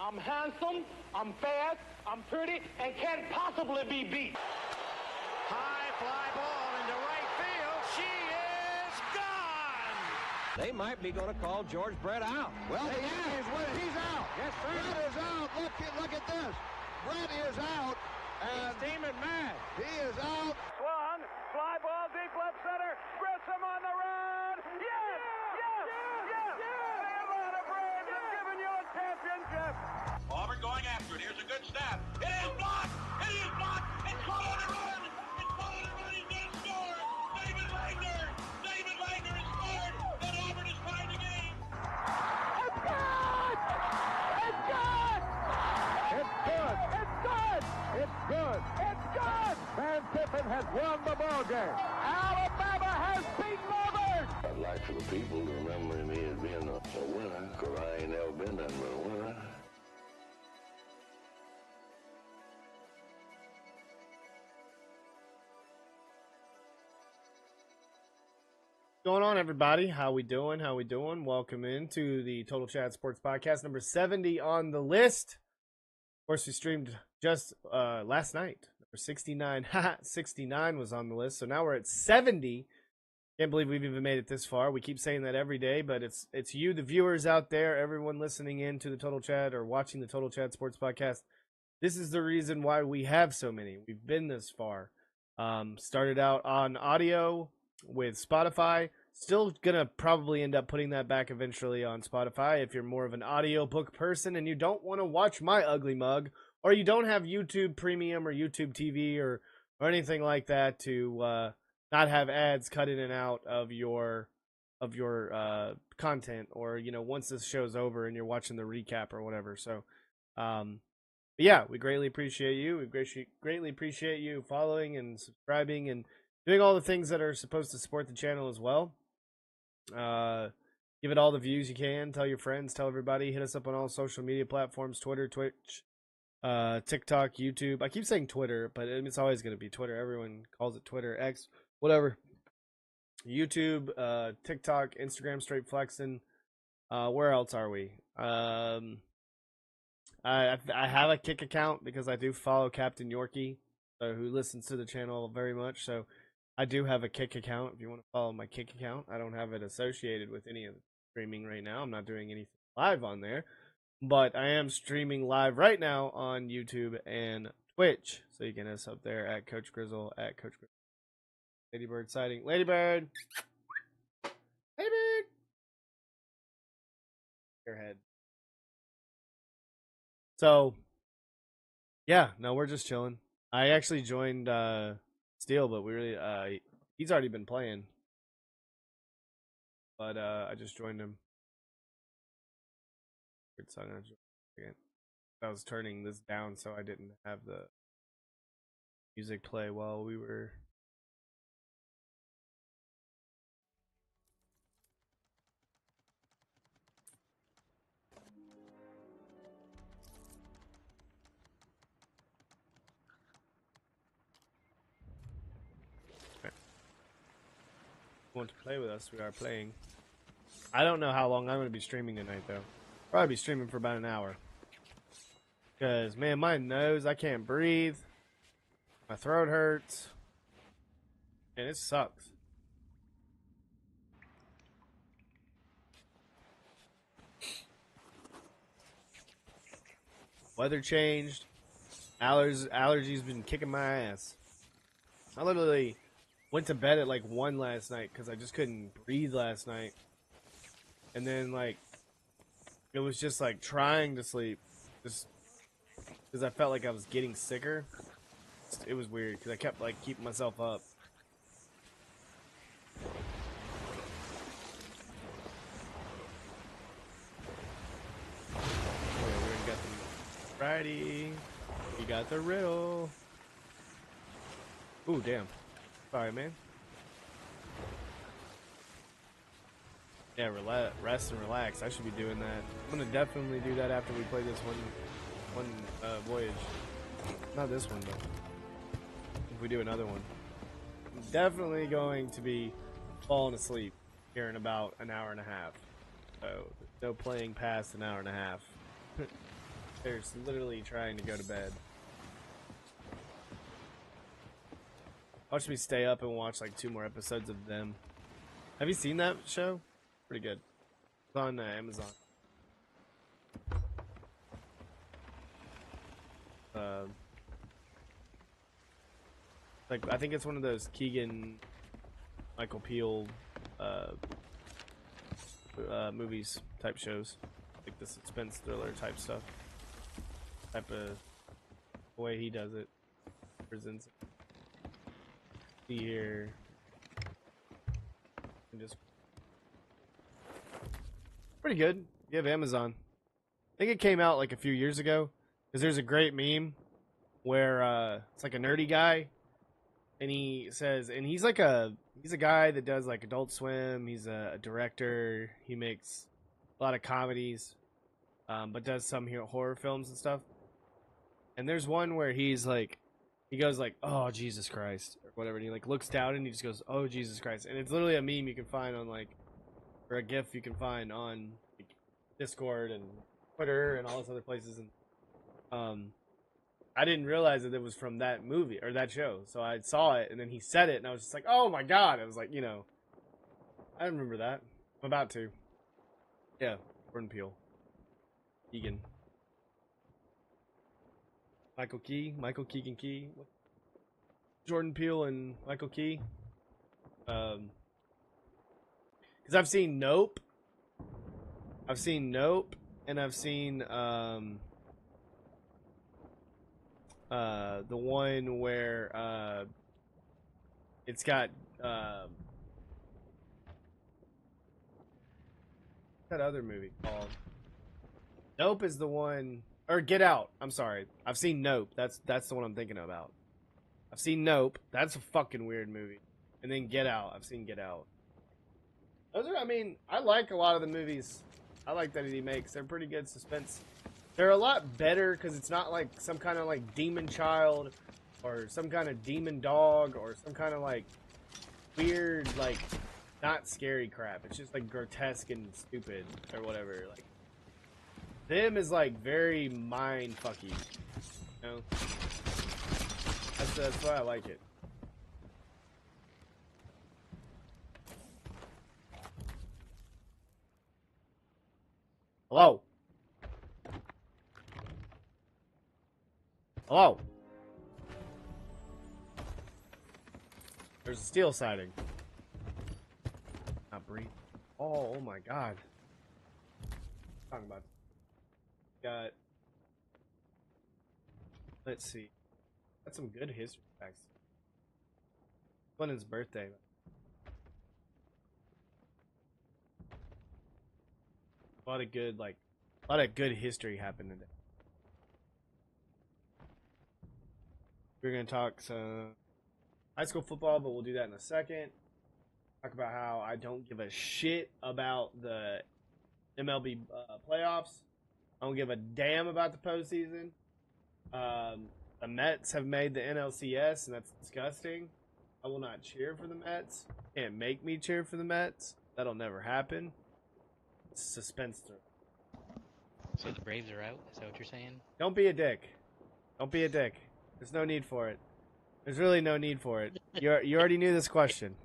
I'm handsome, I'm fast, I'm pretty, and can't possibly be beat. High fly ball into right field. She is gone. They might be going to call George Brett out. Well, he's out. Yes, sir. Brett is out. Look at this. Brett is out. And He's teaming mad. he is out. Swung, fly ball deep left center. Grissom on the run. Yes! The Atlanta Braves have given you a championship. Auburn going after it. Here's a good snap. It is blocked. It is blocked. It's caught on the run. It's caught on the run. He's going to score. David Wagner has scored. And Auburn is tied the game. It's good! It's good! It's good. It's good! It's good. It's good! Van Tippen has won the ball game. Alabama has beaten Auburn! I'd like for the people to remember me as being a winner, because I ain't never been nothing but a winner. Going on, everybody? How we doing? Welcome into the Total Chat Sports Podcast, number 70 on the list. Of course, we streamed just last night. Number 69. 69 was on the list, so now we're at 70. Can't believe we've even made it this far. We keep saying that every day, but it's you, the viewers out there, everyone listening in to the Total Chat or watching the Total Chat Sports Podcast. This is the reason why we have so many. We've been this far. Started out on audio with Spotify. Still gonna probably end up putting that back eventually on Spotify if you're more of an audiobook person and you don't want to watch my ugly mug, or you don't have YouTube Premium or YouTube TV or anything like that to not have ads cut in and out of your content, or once this show's over and you're watching the recap or whatever. So yeah, we greatly appreciate you. We greatly appreciate you following and subscribing and doing all the things that are supposed to support the channel as well. Give it all the views you can. Tell your friends. Tell everybody. Hit us up on all social media platforms: Twitter, Twitch, TikTok, YouTube. I keep saying Twitter, but it's always going to be Twitter. Everyone calls it Twitter, X, whatever. YouTube, TikTok, Instagram, Straight Flexin'. Where else are we? I have a Kick account because I do follow Captain Yorkie, who listens to the channel very much. So I do have a Kick account. If you want to follow my Kick account, I don't have it associated with any of the streaming right now. I'm not doing anything live on there, but I am streaming live right now on YouTube and Twitch. So you can hit us up there at Coach Grizzle, at Coach Grizzle. Ladybird sighting. Ladybird! Ladybird! Your head. So, yeah, no, we're just chilling. I actually joined Steel, but we really he's already been playing. But I just joined him. I was turning this down so I didn't have the music play while we were want to play with us. We are playing. I don't know how long I'm going to be streaming tonight, though. Probably be streaming for about an hour. Because, man, my nose, I can't breathe. My throat hurts. And it sucks. Weather changed. Allergies been kicking my ass. I literally went to bed at like 1 last night because I just couldn't breathe last night. And then it was just like trying to sleep, just because I felt like I was getting sicker. It was weird because I kept keeping myself up. We got the Friday. We got the riddle. Ooh, damn. Sorry, man. Yeah, rest and relax. I should be doing that. I'm gonna definitely do that after we play this one voyage. Not this one, though. If we do another one, I'm definitely going to be falling asleep here in about an hour and a half. So no playing past an hour and a half. They're literally trying to go to bed. Watch me stay up and watch like 2 more episodes of them. Have you seen that show? Pretty good. It's on Amazon. Like I think it's one of those Keegan, Michael Peele, movies type shows, like the suspense thriller type stuff. Type of the way he does it, presents it. See here, and just pretty good. You have Amazon. I think it came out like a few years ago, because there's a great meme where it's like a nerdy guy, and he says, and he's a guy that does like Adult Swim. He's a director. He makes a lot of comedies, but does some horror films and stuff. And there's one where he's like, he goes like, "Oh Jesus Christ," or whatever, and he like looks down and he just goes, "Oh Jesus Christ," and it's literally a meme you can find on like, or a GIF you can find on like, Discord and Twitter and all those other places. And I didn't realize that it was from that movie or that show, so I saw it and then he said it and I was just like, "Oh my god!" I was like, I remember that. I'm about to. Yeah, Jordan Peele, Keegan. Michael Keegan Key, Jordan Peele and Michael Key. Because I've seen Nope. And I've seen the one where it's got that other movie called Nope is the one. Or Get Out. I'm sorry. I've seen Nope. That's the one I'm thinking about. I've seen Nope. That's a fucking weird movie. And then Get Out. I've seen Get Out. Those are, I mean, I like a lot of the movies I like that he makes. They're pretty good suspense. They're a lot better because it's not like some kind of like demon child or some kind of demon dog or some kind of like weird, like not scary crap. It's just like grotesque and stupid or whatever. Like, them is like very mind fucky, That's why I like it. Hello. Hello. There's a steel siding. Not breathe. Oh my god. Talking about. Got, let's see, got some good history facts. Clinton's birthday. A lot of good history happened today. We're gonna talk some high school football, but we'll do that in a second. Talk about how I don't give a shit about the MLB playoffs. I don't give a damn about the postseason. The Mets have made the NLCS, and that's disgusting. I will not cheer for the Mets. Can't make me cheer for the Mets. That'll never happen. It's suspense through. So the Braves are out? Is that what you're saying? Don't be a dick. Don't be a dick. There's no need for it. There's really no need for it. You already knew this question.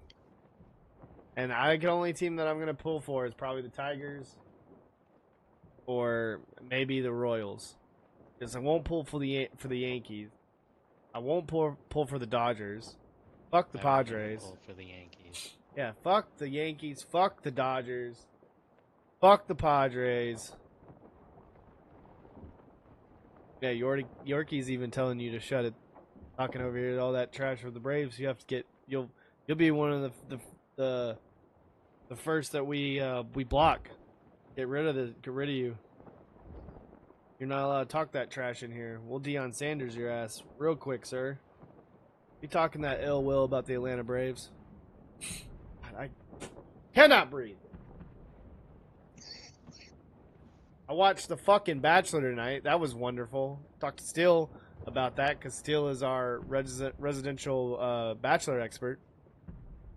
And the only team that I'm going to pull for is probably the Tigers. Or maybe the Royals, because I won't pull for the Yankees. I won't pull for the Dodgers. Fuck the Padres. Pull for the Yankees. Yeah, fuck the Yankees. Fuck the Dodgers. Fuck the Padres. Yeah, Yorkie's even telling you to shut it. Talking over here all that trash for the Braves. You have to get. You'll be one of the first that we block. Get rid of you. You're not allowed to talk that trash in here. We'll Deion Sanders your ass real quick, sir. You talking that ill will about the Atlanta Braves? I cannot breathe. I watched the fucking Bachelor tonight. That was wonderful. Talked to Steele about that because Steele is our residential Bachelor expert.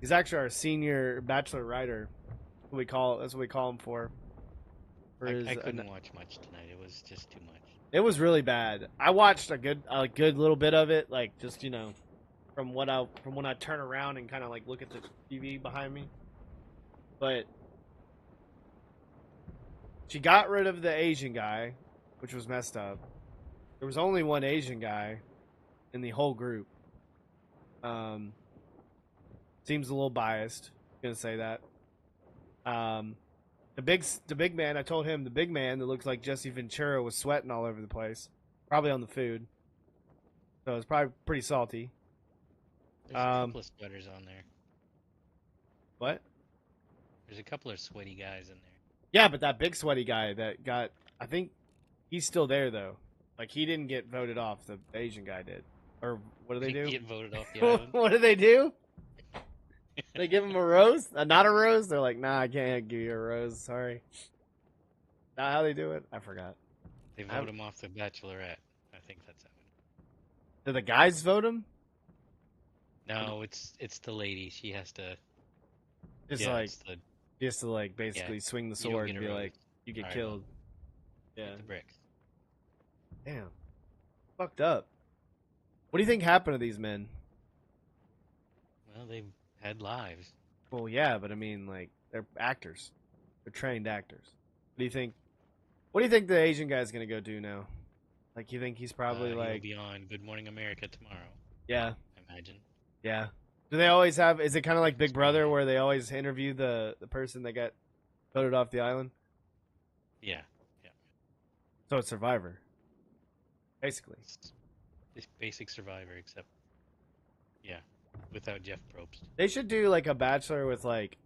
He's actually our senior Bachelor writer. That's what we call him for. I couldn't watch much tonight. It was just too much. It was really bad. I watched a good little bit of it, like just from when I turn around and kind of like look at the TV behind me. But she got rid of the Asian guy, which was messed up. There was only one Asian guy in the whole group. Seems a little biased. Gonna say that. The big man, I told him the big man that looks like Jesse Ventura was sweating all over the place, probably on the food. So it was probably pretty salty. There's a couple of sweaters on there. What? There's a couple of sweaty guys in there. Yeah, but that big sweaty guy that got, I think he's still there though. Like he didn't get voted off. The Asian guy did. Or what do they do? Get voted off the island. What do they do? They give him a rose? Not a rose? They're like, nah, I can't give you a rose. Sorry. Not how they do it? I forgot. They vote him off the Bachelorette. I think that's how it. Do the guys vote him? No, it's the lady. She has to. Just to like basically swing the sword and be like, you get killed. Yeah. The bricks. Damn. Fucked up. What do you think happened to these men? Well, they've had lives. Well, yeah, but I mean, like, they're actors. They're trained actors. What do you think? What do you think the Asian guy's gonna go do now? Like, you think he's probably He'll like be on Good Morning America tomorrow. Yeah. I imagine. Yeah. Do they always have? Is it kind of like Big Brother, where they always interview the person that got voted off the island? Yeah. Yeah. So it's Survivor, basically. It's basic Survivor, except without Jeff Probst. They should do like a Bachelor with like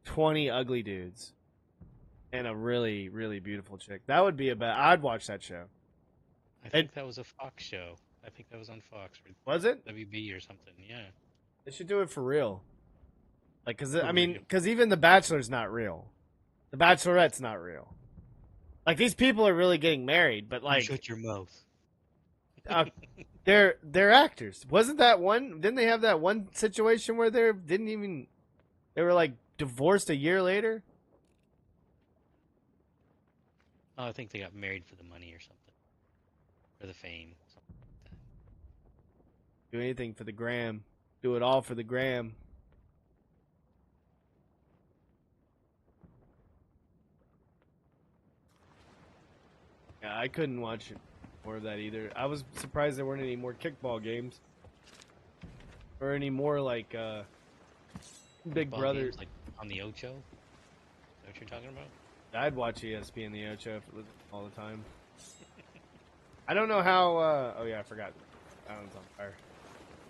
20 ugly dudes and a really, really beautiful chick. That would be I'd watch that show. I think that was a Fox show. I think that was on Fox. Was it? WB or something, yeah. They should do it for real. Like, because even The Bachelor's not real. The Bachelorette's not real. Like, these people are really getting married, but like... Shut your mouth. They're actors. Wasn't that one? Didn't they have that one situation where they were like divorced a year later? Oh, I think they got married for the money or something, for the fame. Something like that. Do anything for the gram. Do it all for the gram. Yeah, I couldn't watch more of that either. I was surprised there weren't any more kickball games. Or any more like Big Kickball Brother. games, like on the Ocho? Is that what you're talking about? I'd watch ESPN the Ocho if it was all the time. I don't know how oh yeah, I forgot. That one's on fire.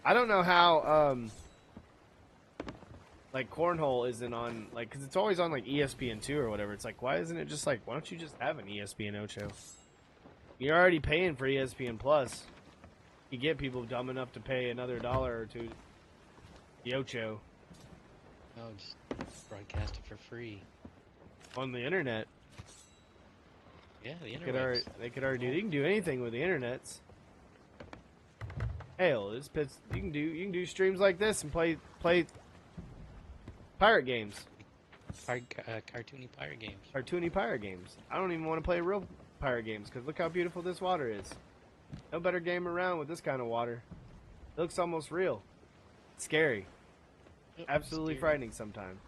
I don't know how like cornhole isn't on, like, because it's always on like ESPN2 or whatever. It's like, why isn't it just like, why don't you just have an ESPN Ocho? You're already paying for ESPN Plus. You get people dumb enough to pay another $1 or $2. The Ocho. No, just broadcast it for free. On the internet. Yeah, the internet. They can do anything with the internets. Hell, you can do streams like this and play pirate games. Cartoony pirate games. Cartoony pirate games. I don't even want to play real pirate games because look how beautiful this water is. No better game around with this kind of water. It looks almost real. It's scary. Yep, Absolutely scary. frightening sometimes.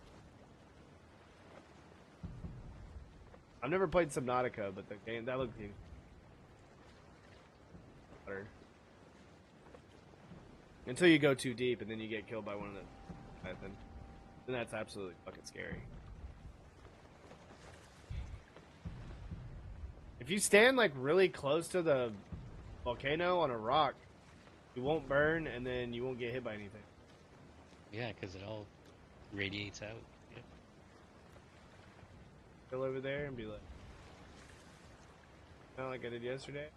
I've never played Subnautica, but the game that looked beautiful. Water. Until you go too deep and then you get killed by one of the then that's absolutely fucking scary. If you stand like really close to the volcano on a rock, you won't burn and then you won't get hit by anything. Yeah, because it all radiates out. Yeah. Go over there and be like, kind of like I did yesterday.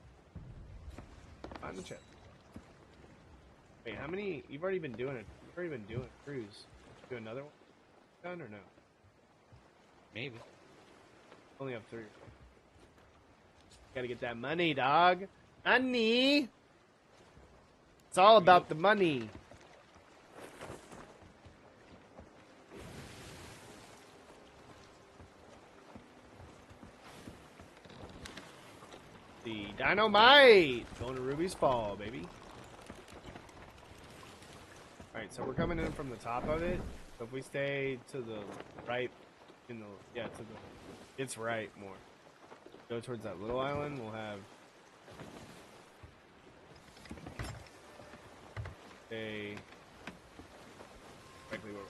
Find the chest. Wait, how many? You've already been doing it. You've already been doing cruise. Do another one? Done or no? Maybe. Only have 3. Gotta get that money, dog. Money. It's all about the money. The Dynamite! Going to Ruby's Fall, baby. Alright, so we're coming in from the top of it. So if we stay to the right, it's right more. Go towards that little island, we'll have exactly where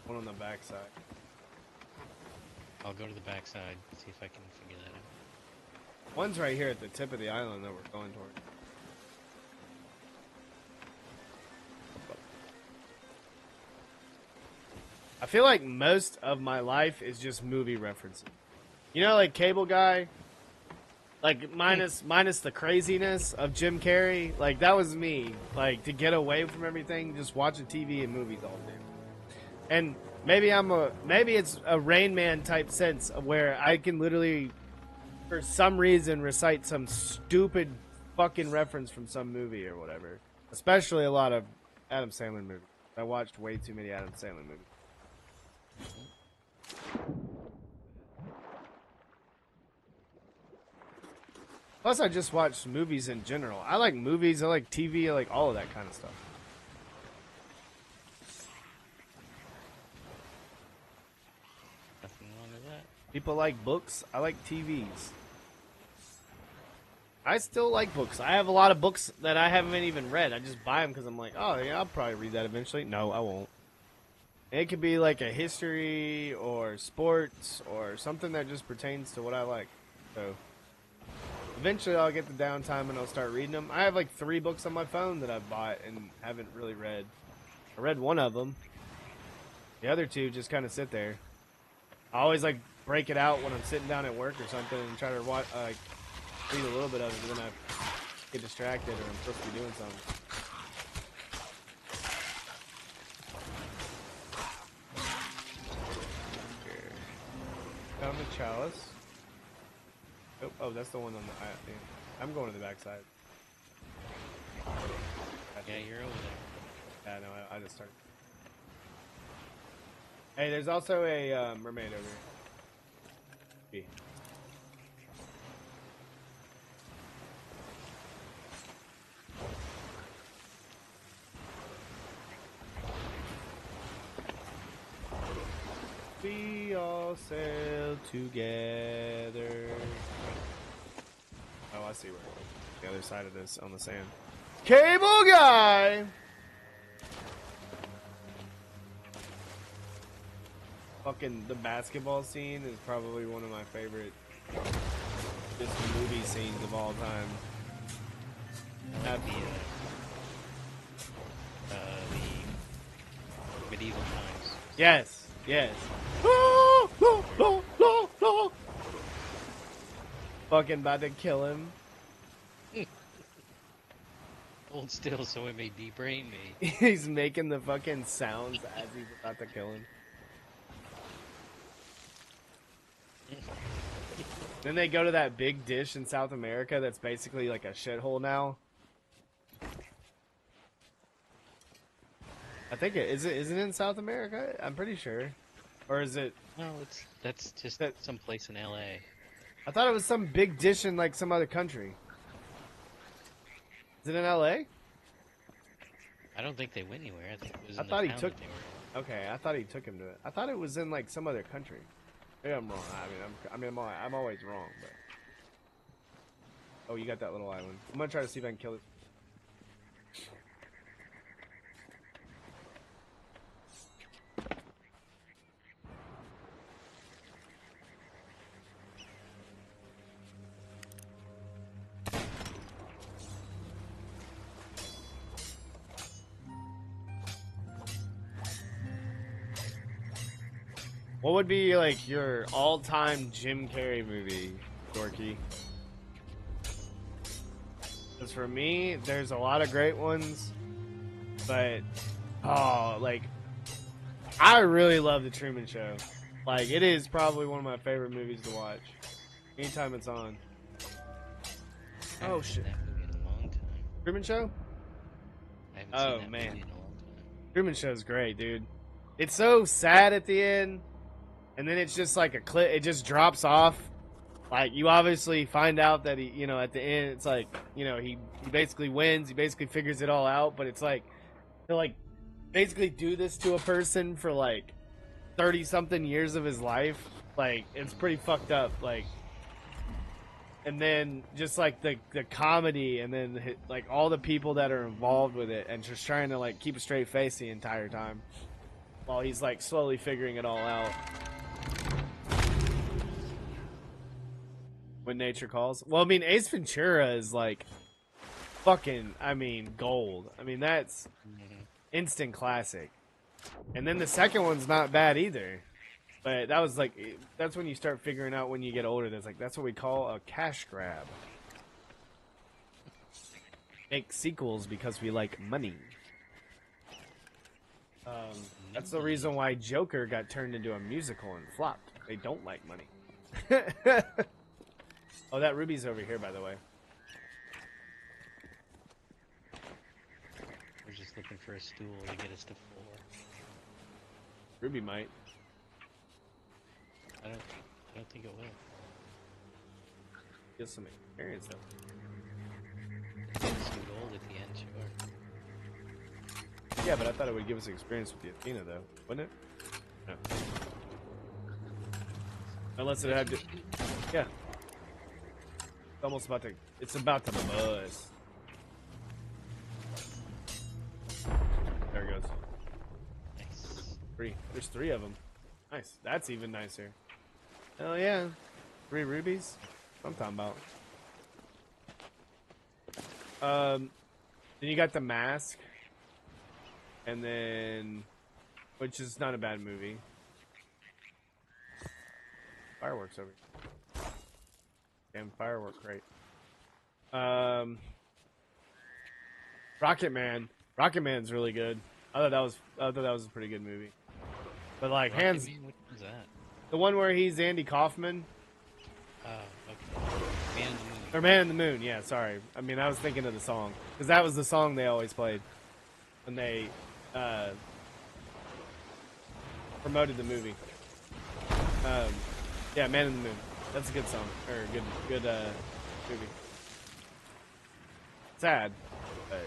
one on the back side. I'll go to the backside, see if I can figure that out. One's right here at the tip of the island that we're going toward. I feel like most of my life is just movie references. You know, like Cable Guy? Like, minus the craziness of Jim Carrey. Like, that was me. Like, to get away from everything, just watching TV and movies all day. And maybe it's a Rain Man type sense of where I can literally, for some reason, recite some stupid fucking reference from some movie or whatever. Especially a lot of Adam Sandler movies. I watched way too many Adam Sandler movies. Plus, I just watch movies in general. I like movies, I like TV, I like all of that kind of stuff. Nothing wrong with that. People like books, I like TVs. I still like books. I have a lot of books that I haven't even read. I just buy them because I'm like, oh, yeah, I'll probably read that eventually. No, I won't. It could be like a history or sports or something that just pertains to what I like. So eventually I'll get the downtime and I'll start reading them. I have like 3 books on my phone that I've bought and haven't really read. I read one of them. The other 2 just kind of sit there. I always like break it out when I'm sitting down at work or something and try to read a little bit of it, but then I get distracted or I'm supposed to be doing something. Found the chalice. Oh, that's the one on the thing. I'm going to the backside. Yeah, you're over there. Yeah, no, I just started. Hey, there's also a mermaid over here. We all sail together. Oh, I see where the other side of this on the sand. Cable Guy! Fucking the basketball scene is probably one of my favorite just movie scenes of all time. The medieval times. Yes, yes. Fucking about to kill him. Hold still so it may debrain me. He's making the fucking sounds as he's about to kill him. Then they go to that big dish in South America that's basically like a shithole now. I think isn't it in South America? I'm pretty sure. Or is it? No, that's just some place in LA. I thought it was some big dish in like some other country. Is it in LA? I don't think they went anywhere. I think it was in the thought he town took. that they were in. Okay, I thought he took him to it. I thought it was in like some other country. Maybe I'm wrong. I'm always wrong. But oh, you got that little island. I'm gonna try to see if I can kill it. What would be like your all-time Jim Carrey movie, Dorky? Because for me, there's a lot of great ones, but like I really love The Truman Show. Like it is probably one of my favorite movies to watch anytime it's on. I haven't Oh seen shit! that movie in a long time. Truman Show? I haven't Oh, seen that man. movie in a long time. Truman Show's great, dude. It's so sad at the end, and then it's just like a clip. It just drops off. Like, you obviously find out that he, at the end, it's like, he basically wins. He basically figures it all out. But it's like, to like basically do this to a person for like 30-something years of his life. Like, it's pretty fucked up. Like, and then just like the comedy, and then like all the people that are involved with it, and just trying to like keep a straight face the entire time while he's like slowly figuring it all out. When nature calls. Well, I mean, Ace Ventura is like fucking, gold. I mean, that's instant classic. And then the second one's not bad either. But that was like, that's when you start figuring out when you get older. That's what we call a cash grab. Make sequels because we like money. That's the reason why Joker got turned into a musical and flopped. They don't like money. Oh, that Ruby's over here, by the way. We're just looking for a stool to get us to 4. Ruby might. I don't think it will. Get some experience though. Some gold at the end, sure. Yeah, but I thought it would give us experience with the Athena though, wouldn't it? No. Unless it had to. Yeah. It's almost about to. It's about to buzz. There it goes. Nice. 3. There's 3 of them. Nice. That's even nicer. Hell yeah. 3 rubies. What I'm talking about. Then you got The Mask. And then, which is not a bad movie. Fireworks over here. Damn firework crate. Rocket Man. Rocket Man's really good. I thought that was a pretty good movie. But like Rocket hands, Man, which one's that? the one where he's Andy Kaufman. Oh, okay. Man in the Moon. Or Man in the Moon, yeah, sorry. I mean, I was thinking of the song. Because that was the song they always played when they promoted the movie. Yeah, Man in the Moon. That's a good song. Or good movie. Sad, but...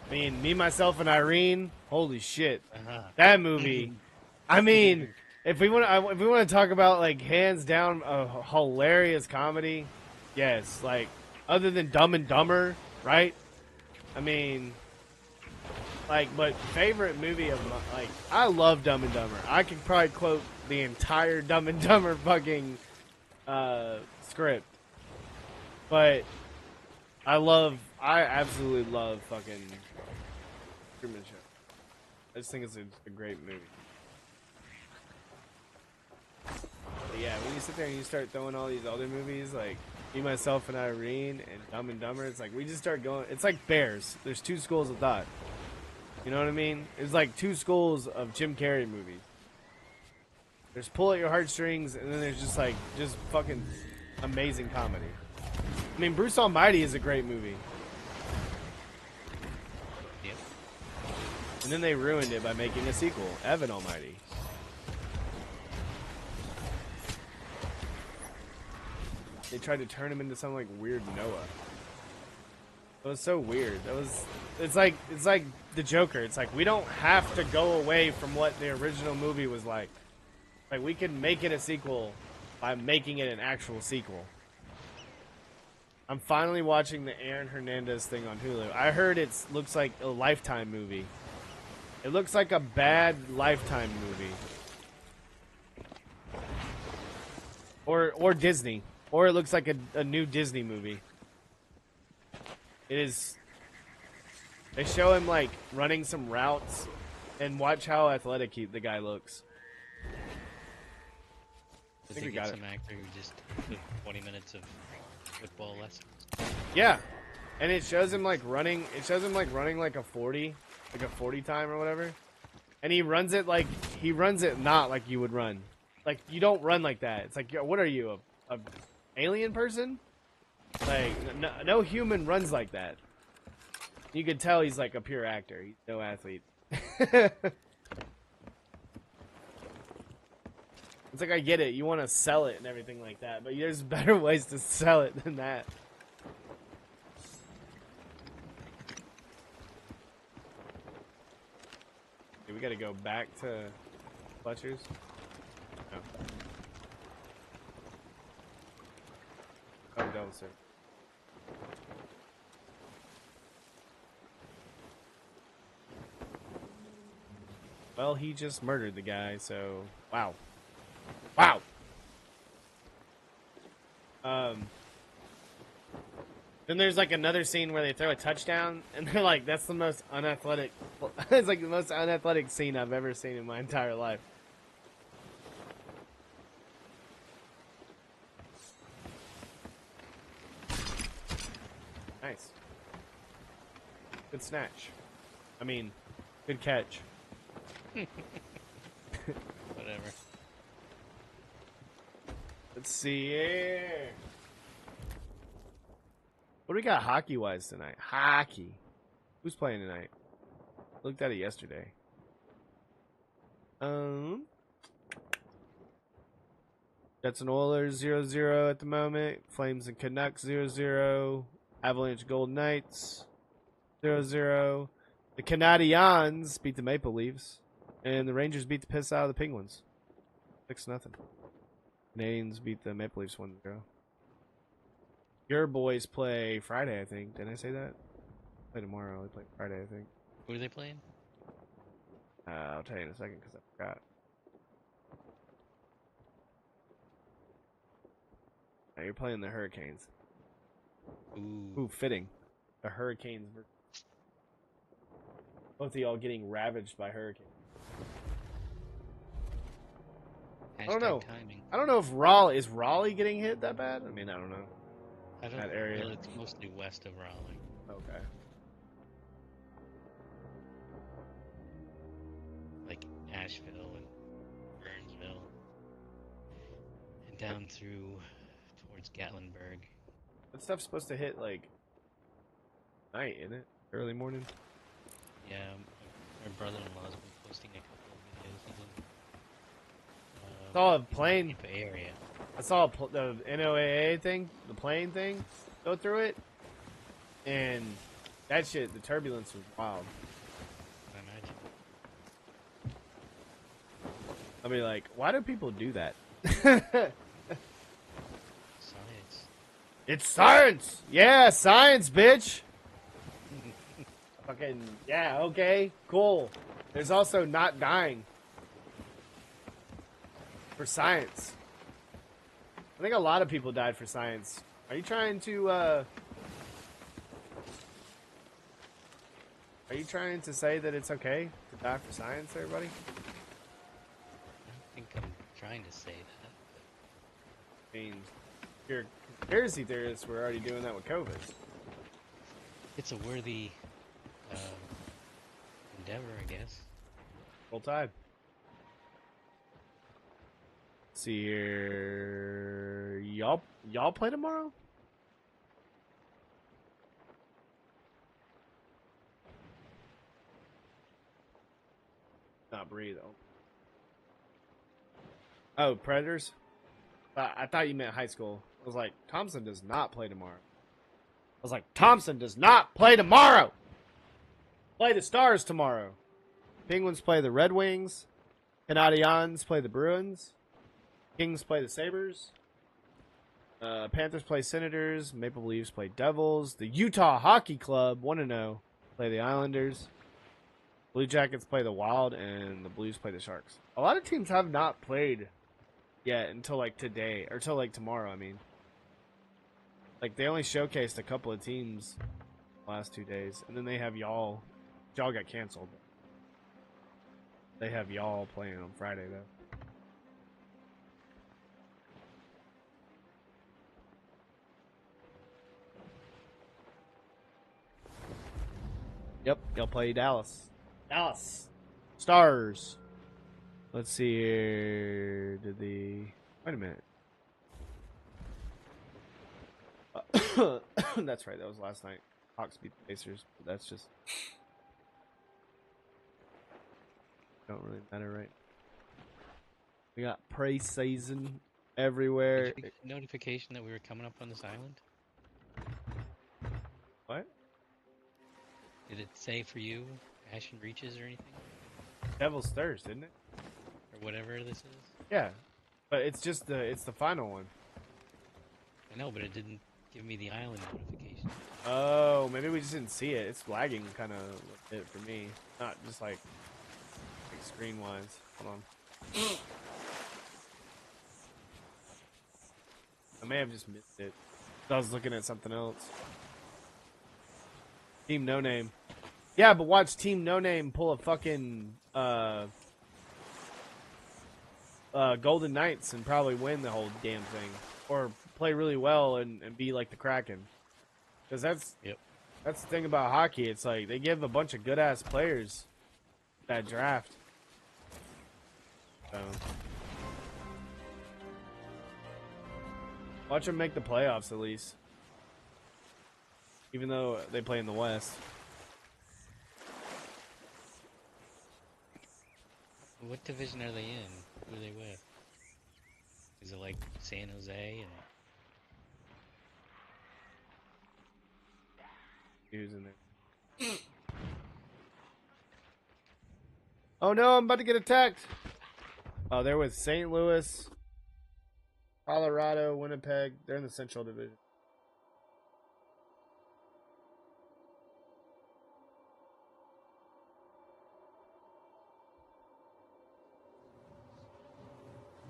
I mean, Me, Myself, and Irene, holy shit. That movie... I mean... If we want to talk about like hands down a hilarious comedy, yes, like other than Dumb and Dumber, right? I mean, like, but favorite movie of like I love Dumb and Dumber. I could probably quote the entire Dumb and Dumber fucking script, but I absolutely love fucking Truman Show. I just think it's a great movie. But yeah, when you sit there and you start throwing all these other movies like Me, Myself, and Irene and Dumb and Dumber, it's like we just start going. It's like Bears. There's 2 schools of thought. You know what I mean? It's like 2 schools of Jim Carrey movies. There's Pull at Your Heartstrings, and then there's just fucking amazing comedy. I mean, Bruce Almighty is a great movie. Yep. And then they ruined it by making a sequel, Evan Almighty. They tried to turn him into some like weird Noah. It was so weird. It's like the Joker. It's like we don't have to go away from what the original movie was like. Like we can make it a sequel by making it an actual sequel. I'm finally watching the Aaron Hernandez thing on Hulu. I heard it looks like a Lifetime movie. It looks like a bad Lifetime movie. Or Disney. Or it looks like a new Disney movie. It is... They show him, like, running some routes, and watch how athletic the guy looks. Does think he we get got some actor who just took 20 minutes of football lessons? Yeah. And it shows him, like, running... It shows him, like, running, like, a 40. Like, a 40 time or whatever. And he runs it, like... He runs it not like you would run. Like, you don't run like that. It's like, yo, what are you, a alien person? Like, no human runs like that. You could tell he's like a pure actor. He's no athlete. It's like, I get it. You want to sell it and everything like that, but there's better ways to sell it than that. Okay, we got to go back to Fletcher's. Oh. Oh, don't, sir. Well, he just murdered the guy, so wow. Wow. Then there's like another scene where they throw a touchdown, and they're like, "That's the most unathletic." It's like the most unathletic scene I've ever seen in my entire life. Nice. Good snatch. I mean, good catch. Whatever. Let's see here. What do we got hockey-wise tonight? Hockey. Who's playing tonight? Looked at it yesterday. Jets and Oilers 0-0 at the moment. Flames and Canucks 0-0. Avalanche Golden Knights 0-0. The Canadiens beat the Maple Leafs. And the Rangers beat the piss out of the Penguins. 6-0. Canadiens beat the Maple Leafs 1-0. Your boys play Friday, I think. Didn't I say that? Play tomorrow. They play Friday, I think. Who are they playing? I'll tell you in a second because I forgot. Now you're playing the Hurricanes. Ooh, fitting. The Hurricanes. Both of y'all getting ravaged by hurricanes. I don't know. Timing. I don't know if Raleigh getting hit that bad? I mean, I don't know. I don't that area. know. It's mostly west of Raleigh. Okay. Like Asheville and Burnsville. And down through towards Gatlinburg. That stuff's supposed to hit like night, isn't it? Early morning. Yeah, my brother-in-law's been posting a couple of videos. He's in saw a plane. Bay Area. I saw the NOAA thing, the plane thing, go through it, and that shit, the turbulence was wild. I imagine. I'll be like, why do people do that? Science. It's science! Yeah, science, bitch! Fucking, yeah, okay, cool. There's also not dying. For science. I think a lot of people died for science. Are you trying to say that it's okay to die for science, everybody? I don't think I'm trying to say that. I mean, if you're a conspiracy theorists, we're already doing that with COVID. It's a worthy endeavor, I guess. Full tide. See here, y'all play tomorrow? Not breathe. Oh, Predators. I thought you meant high school. I was like, Thompson does not play tomorrow. I was like, Thompson does not play tomorrow. Play the Stars tomorrow. Penguins play the Red Wings. Canadiens play the Bruins. Kings play the Sabres. Panthers play Senators. Maple Leafs play Devils. The Utah Hockey Club, 1-0, play the Islanders. Blue Jackets play the Wild, and the Blues play the Sharks. A lot of teams have not played yet until like today, or until like tomorrow, I mean. Like, they only showcased a couple of teams the last 2 days, and then they have y'all. Y'all got canceled. They have y'all playing on Friday, though. Yep, y'all play Dallas. Dallas Stars. Let's see here. Wait a minute. That's right, that was last night. Hawks beat the Pacers, but that's just don't really matter, right? We got pre-season everywhere. Did you get a notification that we were coming up on this island? What? Did it say for you, Ashen Reaches or anything? Devil's Thirst, isn't it? Or whatever this is? Yeah, but it's just the final one. I know, but it didn't give me the island notification. Oh, maybe we just didn't see it. It's lagging kind of it for me, not just like screen wise. Hold on. I may have just missed it. I was looking at something else. Team No Name. Yeah, but watch Team No Name pull a fucking Golden Knights and probably win the whole damn thing, or play really well and be like the Kraken. Because that's the thing about hockey. It's like they give a bunch of good ass players that draft. So watch them make the playoffs at least, even though they play in the West. What division are they in? Who are they with? Is it like San Jose and... Who's in there? Oh no, I'm about to get attacked. Oh, they're with St. Louis, Colorado, Winnipeg. They're in the Central Division.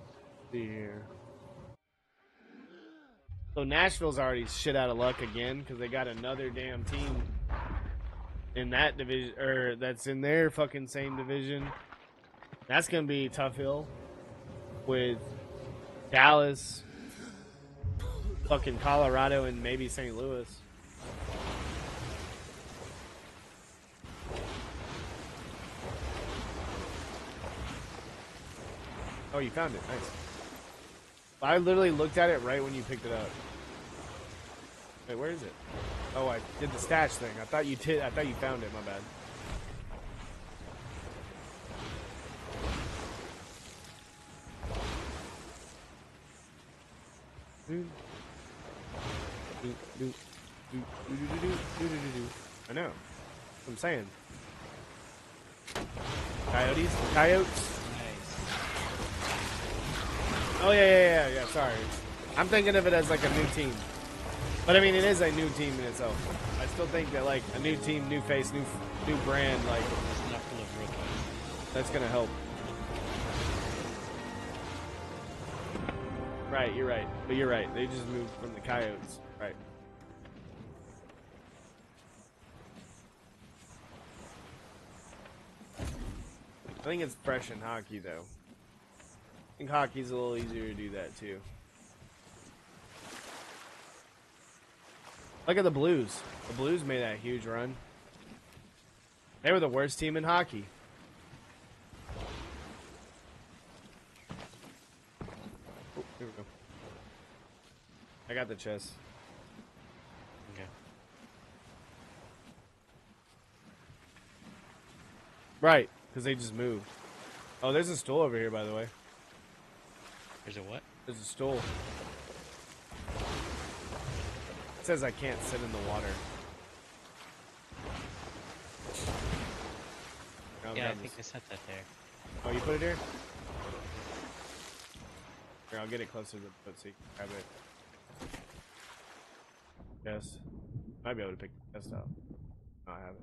Let's see here. So Nashville's already shit out of luck again because they got another damn team in that division, or that's in their fucking same division. That's gonna be a tough hill with Dallas, fucking Colorado, and maybe St. Louis. Oh, you found it. Nice. I literally looked at it right when you picked it up. Wait, where is it? Oh, I did the stash thing. I thought you did. I thought you found it. My bad. I know. That's what I'm saying. Coyotes. Oh yeah. Sorry, I'm thinking of it as like a new team, but I mean it is a new team in itself. I still think that like a new team, new face, new brand, like It's not full of rookies. that's gonna help. Right, you're right, but you're right. They just moved from the Coyotes, right? I think it's fresh in hockey though. I think hockey's a little easier to do that too. Look at the Blues. The Blues made that huge run. They were the worst team in hockey. Oh, here we go. I got the chest. Okay. Right, because they just moved. Oh, there's a stool over here, by the way. There's a what? There's a stool. It says I can't sit in the water. Yeah, I think I set that there. Oh, you put it here? Here, I'll get it closer to the foot so you can grab it. Yes. Might be able to pick the chest up. No, I haven't.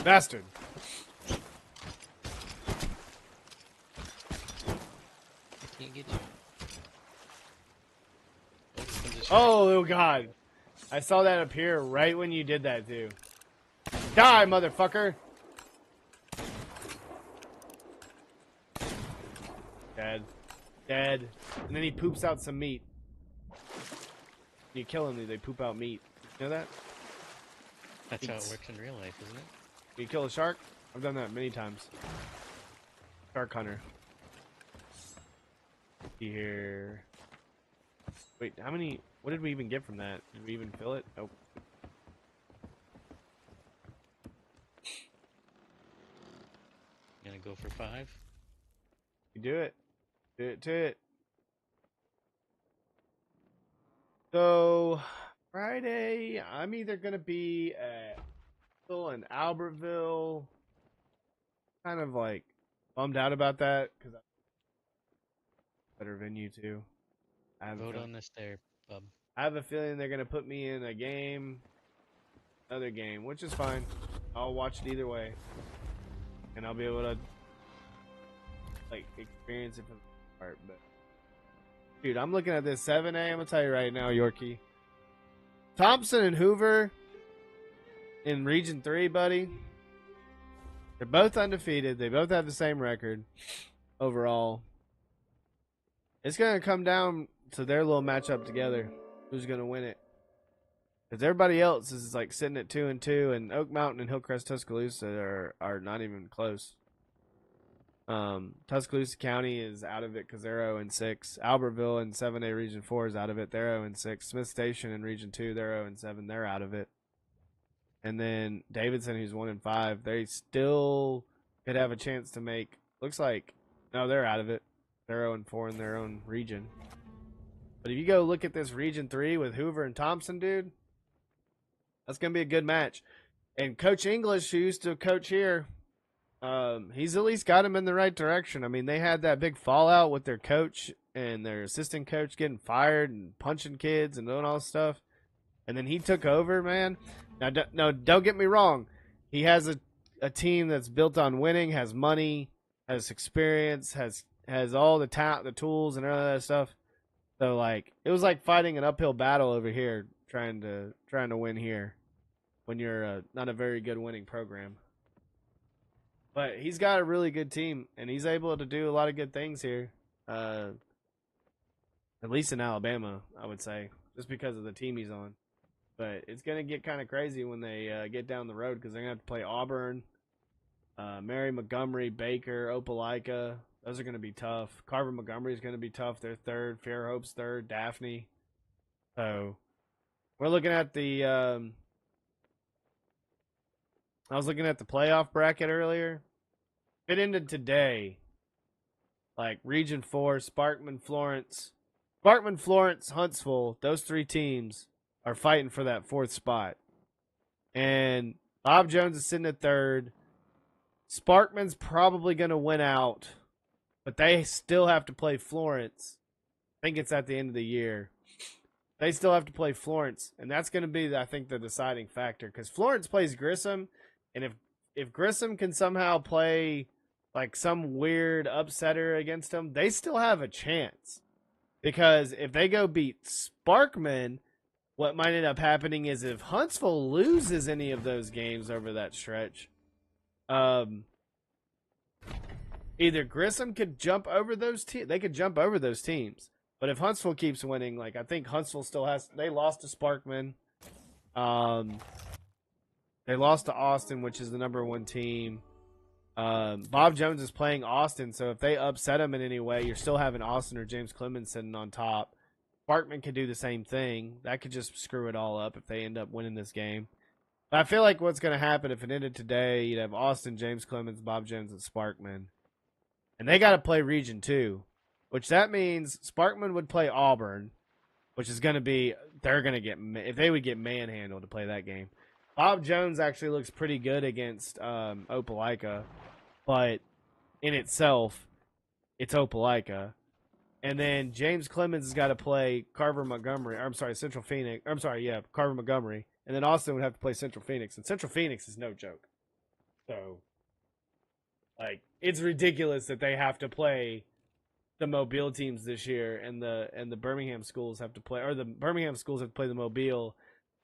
Bastard! I can't get you. Oh god! I saw that appear right when you did that too. Die, motherfucker! Dead. Dead. And then he poops out some meat. You kill him, they poop out meat. You know that? That's how it works in real life, isn't it? You kill a shark? I've done that many times. Shark hunter. See here. Wait, how many? What did we even get from that? Did we even fill it? Nope. Gonna go for 5. You do it. Do it to it. So Friday, I'm either gonna be at in Albertville. Kind of like bummed out about that because better venue too. Vote on this there, bub. I have a feeling they're gonna put me in a game, another game, which is fine. I'll watch it either way, and I'll be able to like experience it from the part. But dude, I'm looking at this 7A. I'm gonna tell you right now, Yorkie. Thompson and Hoover in Region 3, buddy. They're both undefeated. They both have the same record overall. It's going to come down to their little matchup together. Who's going to win it? Because everybody else is like sitting at 2-2, and Oak Mountain and Hillcrest Tuscaloosa are not even close. Tuscaloosa County is out of it because they're 0-6. Albertville in 7A Region 4 is out of it. They're 0-6. Smith Station in Region 2, they're 0-7. They're out of it. And then Davidson, who's 1-5, they still could have a chance to make. Looks like no, they're out of it. They're 0-4 in their own region. But if you go look at this Region 3 with Hoover and Thompson, dude, that's gonna be a good match. And Coach English, who used to coach here, he's at least got him in the right direction. I mean, they had that big fallout with their coach and their assistant coach getting fired and punching kids and doing all this stuff. And then he took over, man. Now, don't get me wrong. He has a team that's built on winning, has money, has experience, has all the talent, the tools, and all that stuff. So, like, it was like fighting an uphill battle over here, trying to win here, when you're not a very good winning program. But he's got a really good team, and he's able to do a lot of good things here. At least in Alabama, I would say, just because of the team he's on. But it's going to get kind of crazy when they get down the road because they're going to have to play Auburn, Mary Montgomery, Baker, Opelika. Those are going to be tough. Carver Montgomery is going to be tough. They're third. Fairhope's third. Daphne. So we're looking at the I was looking at the playoff bracket earlier. It ended today. Like Region 4, Sparkman, Florence, Huntsville, those 3 teams are fighting for that 4th spot. And Bob Jones is sitting at 3rd. Sparkman's probably going to win out, but they still have to play Florence. I think it's at the end of the year. They still have to play Florence, and that's going to be, I think, the deciding factor because Florence plays Grissom, and if Grissom can somehow play like some weird upsetter against them, they still have a chance. Because if they go beat Sparkman, what might end up happening is if Huntsville loses any of those games over that stretch, either Grissom could jump over those teams. They could jump over those teams. But if Huntsville keeps winning, like I think Huntsville still has. They lost to Sparkman. They lost to Austin, which is the #1 team. Bob Jones is playing Austin, so if they upset him in any way, you're still having Austin or James Clemens sitting on top. Sparkman could do the same thing. That could just screw it all up if they end up winning this game. But I feel like what's going to happen if it ended today, you'd have Austin, James Clemens, Bob Jones, and Sparkman. And they got to play Region 2, which that means Sparkman would play Auburn, which is going to be, they're going to get, if they would get manhandled to play that game. Bob Jones actually looks pretty good against Opelika, but in itself, it's Opelika. And then James Clemens has got to play Carver Montgomery. Central Phoenix. Carver Montgomery. And then Austin would have to play Central Phoenix. And Central Phoenix is no joke. So, like, it's ridiculous that they have to play the Mobile teams this year, and the Birmingham schools have to play, or the Birmingham schools have to play the Mobile.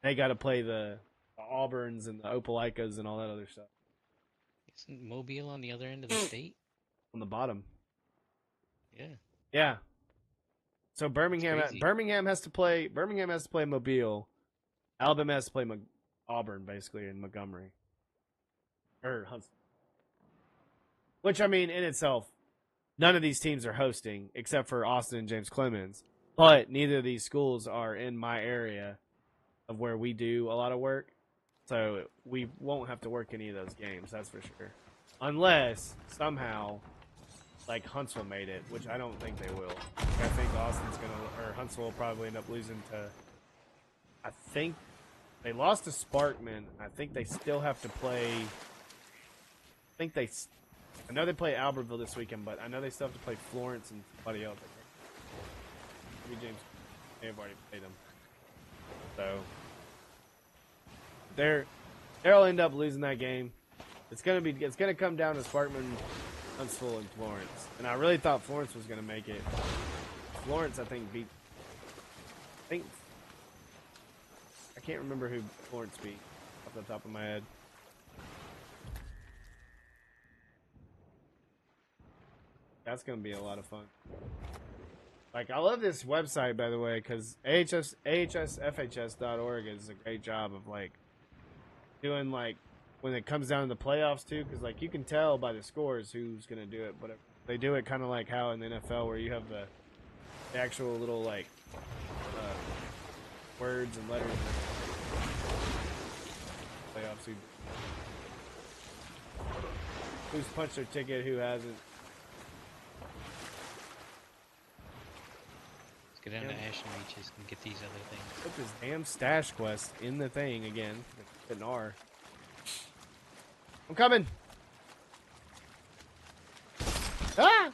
They got to play the Auburns and the Opelikas and all that other stuff. Isn't Mobile on the other end of the state? On the bottom. Yeah. Yeah. So Birmingham has to play Mobile. Alabama has to play Auburn basically in Montgomery or Huntsville. Which I mean in itself, none of these teams are hosting except for Austin and James Clemens. But neither of these schools are in my area of where we do a lot of work. So we won't have to work any of those games, that's for sure. Unless somehow, like, Huntsville made it, which I don't think they will. I think Huntsville will probably end up losing to, I think they lost to Sparkman. I think they still have to play, I know they play Albertville this weekend, but I know they still have to play Florence and somebody else. Maybe James may have already played them. So they'll end up losing that game. It's gonna come down to Sparkman, Huntsville, and Florence. And I really thought Florence was gonna make it. Florence, I think, I can't remember who Florence beat off the top of my head. That's gonna be a lot of fun. Like, I love this website, by the way, because AHSFHS.org is a great job of, like, doing, like, when it comes down to the playoffs, too, because, like, you can tell by the scores who's going to do it, but they do it kind of like how in the NFL, where you have the actual little, like, words and letters. Playoffs, who's punched their ticket, who hasn't. Go down to Ashen Reaches and get these other things. Put this damn stash quest in the thing again. It's an R. I'm coming. Ah!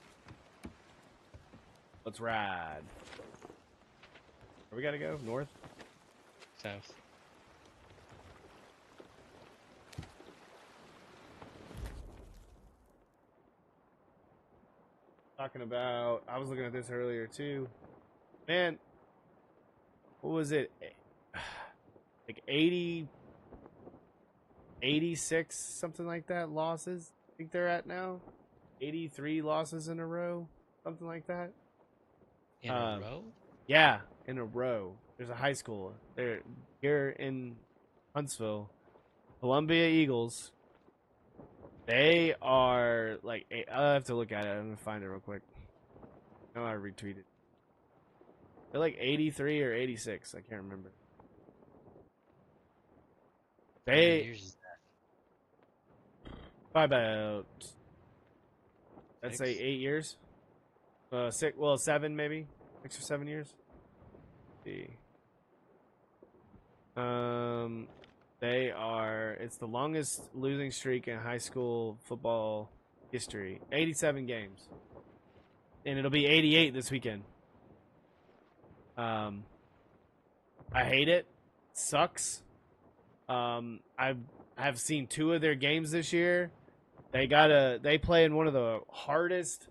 Let's ride. Where we gotta go? North? South. Talking about, I was looking at this earlier too. Man, what was it? Like 86, something like that, losses. I think they're at now. 83 losses in a row, something like that. In a row? Yeah, in a row. There's a high school. They're here in Huntsville. Columbia Eagles. They are like, I'll have to look at it. I'm going to find it real quick. No, I retweeted. They're like 83 or 86. I can't remember. How many years is that? By about, let's say 8 years. 7 maybe. 6 or 7 years. Let's see. It's the longest losing streak in high school football history. 87 games. And it'll be 88 this weekend. I hate it. Sucks. I've seen 2 of their games this year. They play in one of the hardest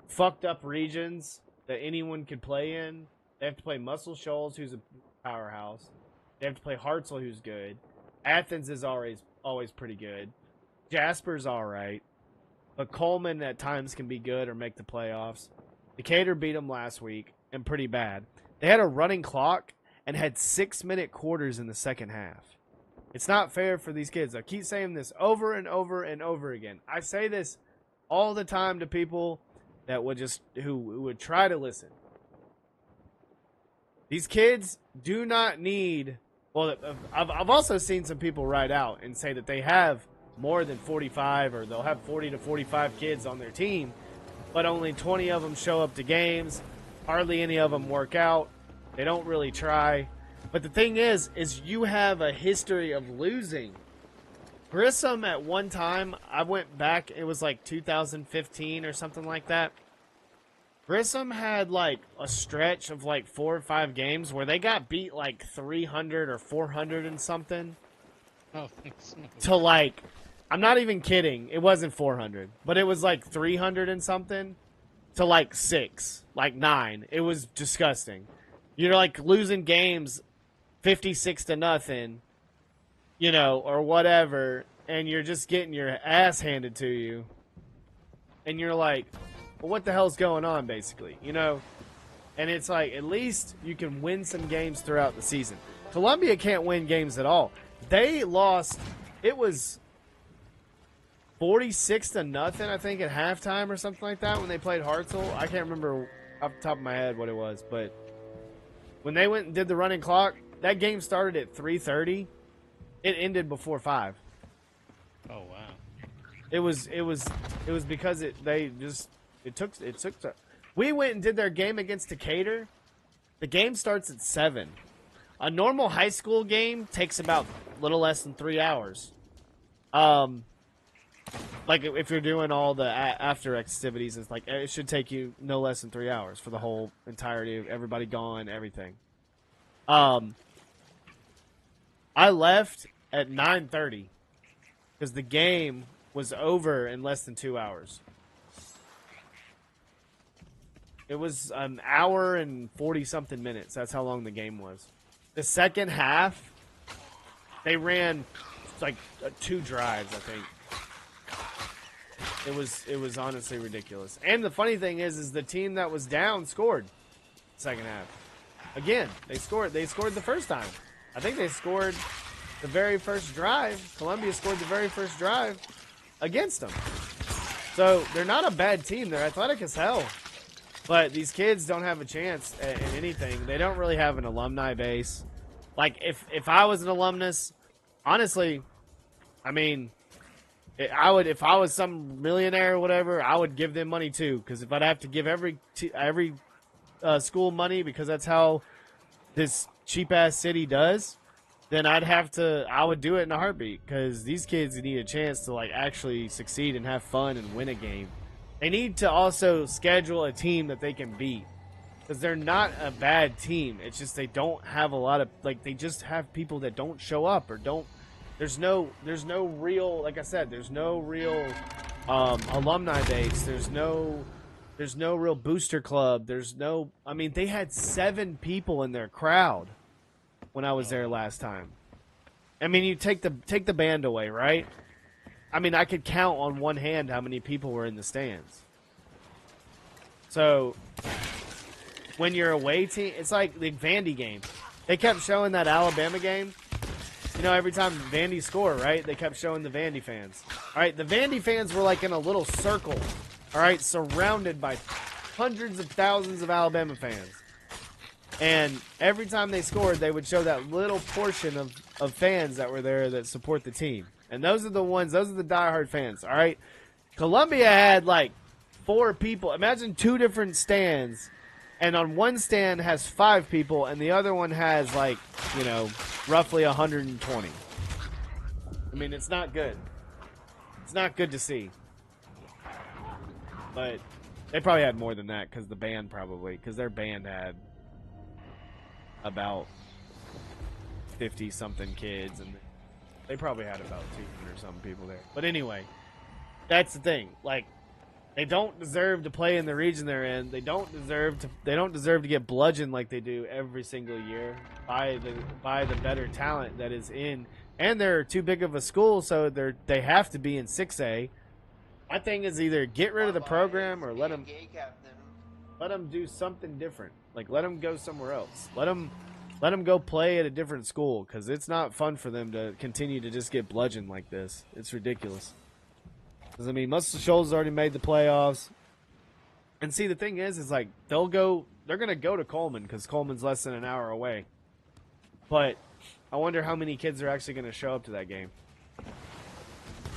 fucked up regions that anyone could play in. They have to play Muscle Shoals, who's a powerhouse. They have to play Hartselle, who's good. Athens is always pretty good. Jasper's all right. But Coleman at times can be good or make the playoffs. Decatur beat them last week, and pretty bad. They had a running clock and had 6-minute quarters in the second half. It's not fair for these kids. I keep saying this over and over and over again. I say this all the time to people that would who would try to listen. These kids do not need. Well, I've also seen some people write out and say that they have more than 45, or they'll have 40 to 45 kids on their team, but only 20 of them show up to games. Hardly any of them work out. They don't really try. But the thing is you have a history of losing. Grissom, at one time, I went back, it was like 2015 or something like that. Grissom had like a stretch of like 4 or 5 games where they got beat like 300 or 400 and something. Oh, thanks. To like, I'm not even kidding. It wasn't 400, but it was like 300 and something to like 6, like 9. It was disgusting. You're like losing games 56-0, you know, or whatever, and you're just getting your ass handed to you. And you're like, well, what the hell's going on, basically, you know? And it's like, at least you can win some games throughout the season. Columbia can't win games at all. They lost, it was 46-0, I think, at halftime or something like that when they played Hartselle. I can't remember off the top of my head what it was, but when they went and did the running clock, that game started at 3:30. It ended before 5. Oh wow. It was because it took. We went and did their game against Decatur. The game starts at 7. A normal high school game takes about a little less than 3 hours. Like if you're doing all the after activities, it's like it should take you no less than 3 hours for the whole entirety of everybody gone, everything. I left at 9:30 because the game was over in less than 2 hours. It was an hour and 40-something minutes. That's how long the game was. The second half, they ran like 2 drives, I think. It was honestly ridiculous. And the funny thing is the team that was down scored second half. Again, they scored the first time. I think they scored the very first drive. Columbia scored the very first drive against them. So they're not a bad team. They're athletic as hell. But these kids don't have a chance in anything. They don't really have an alumni base. Like, if I was an alumnus, honestly, I mean, if I was some millionaire or whatever, I would give them money too. Because if I'd have to give every school money because that's how this cheap-ass city does, then I would do it in a heartbeat. Because these kids need a chance to, like, actually succeed and have fun and win a game. They need to also schedule a team that they can beat. Because they're not a bad team. It's just they don't have a lot of, like, they just have people that don't show up or don't. There's no real, like I said, there's no real alumni base. There's no real booster club. I mean, they had 7 people in their crowd when I was there last time. I mean, you take the band away, right? I mean, I could count on one hand how many people were in the stands. So, when you're away team, it's like the Vandy game. They kept showing that Alabama game. You know, every time Vandy scored, right? They kept showing the Vandy fans. All right, the Vandy fans were like in a little circle, all right, surrounded by hundreds of thousands of Alabama fans. And every time they scored, they would show that little portion of fans that were there that support the team. And those are the diehard fans, all right? Columbia had like 4 people. Imagine 2 different stands. And on one stand has 5 people, and the other one has, like, you know, roughly 120. I mean, it's not good. It's not good to see. But they probably had more than that, because their band had about 50-something kids, and they probably had about 200-something people there. But anyway, that's the thing. Like, they don't deserve to play in the region they're in. They don't deserve to get bludgeoned like they do every single year by the better talent that is in. And they're too big of a school, so they have to be in 6A. My thing is either get rid of the program or let them do something different. Like, let them go somewhere else. Let them go play at a different school, because it's not fun for them to continue to just get bludgeoned like this. It's ridiculous. Because, I mean, Muscle Shoals already made the playoffs. And see, the thing is like, they're going to go to Coleman, because Coleman's less than an hour away. But I wonder how many kids are actually going to show up to that game.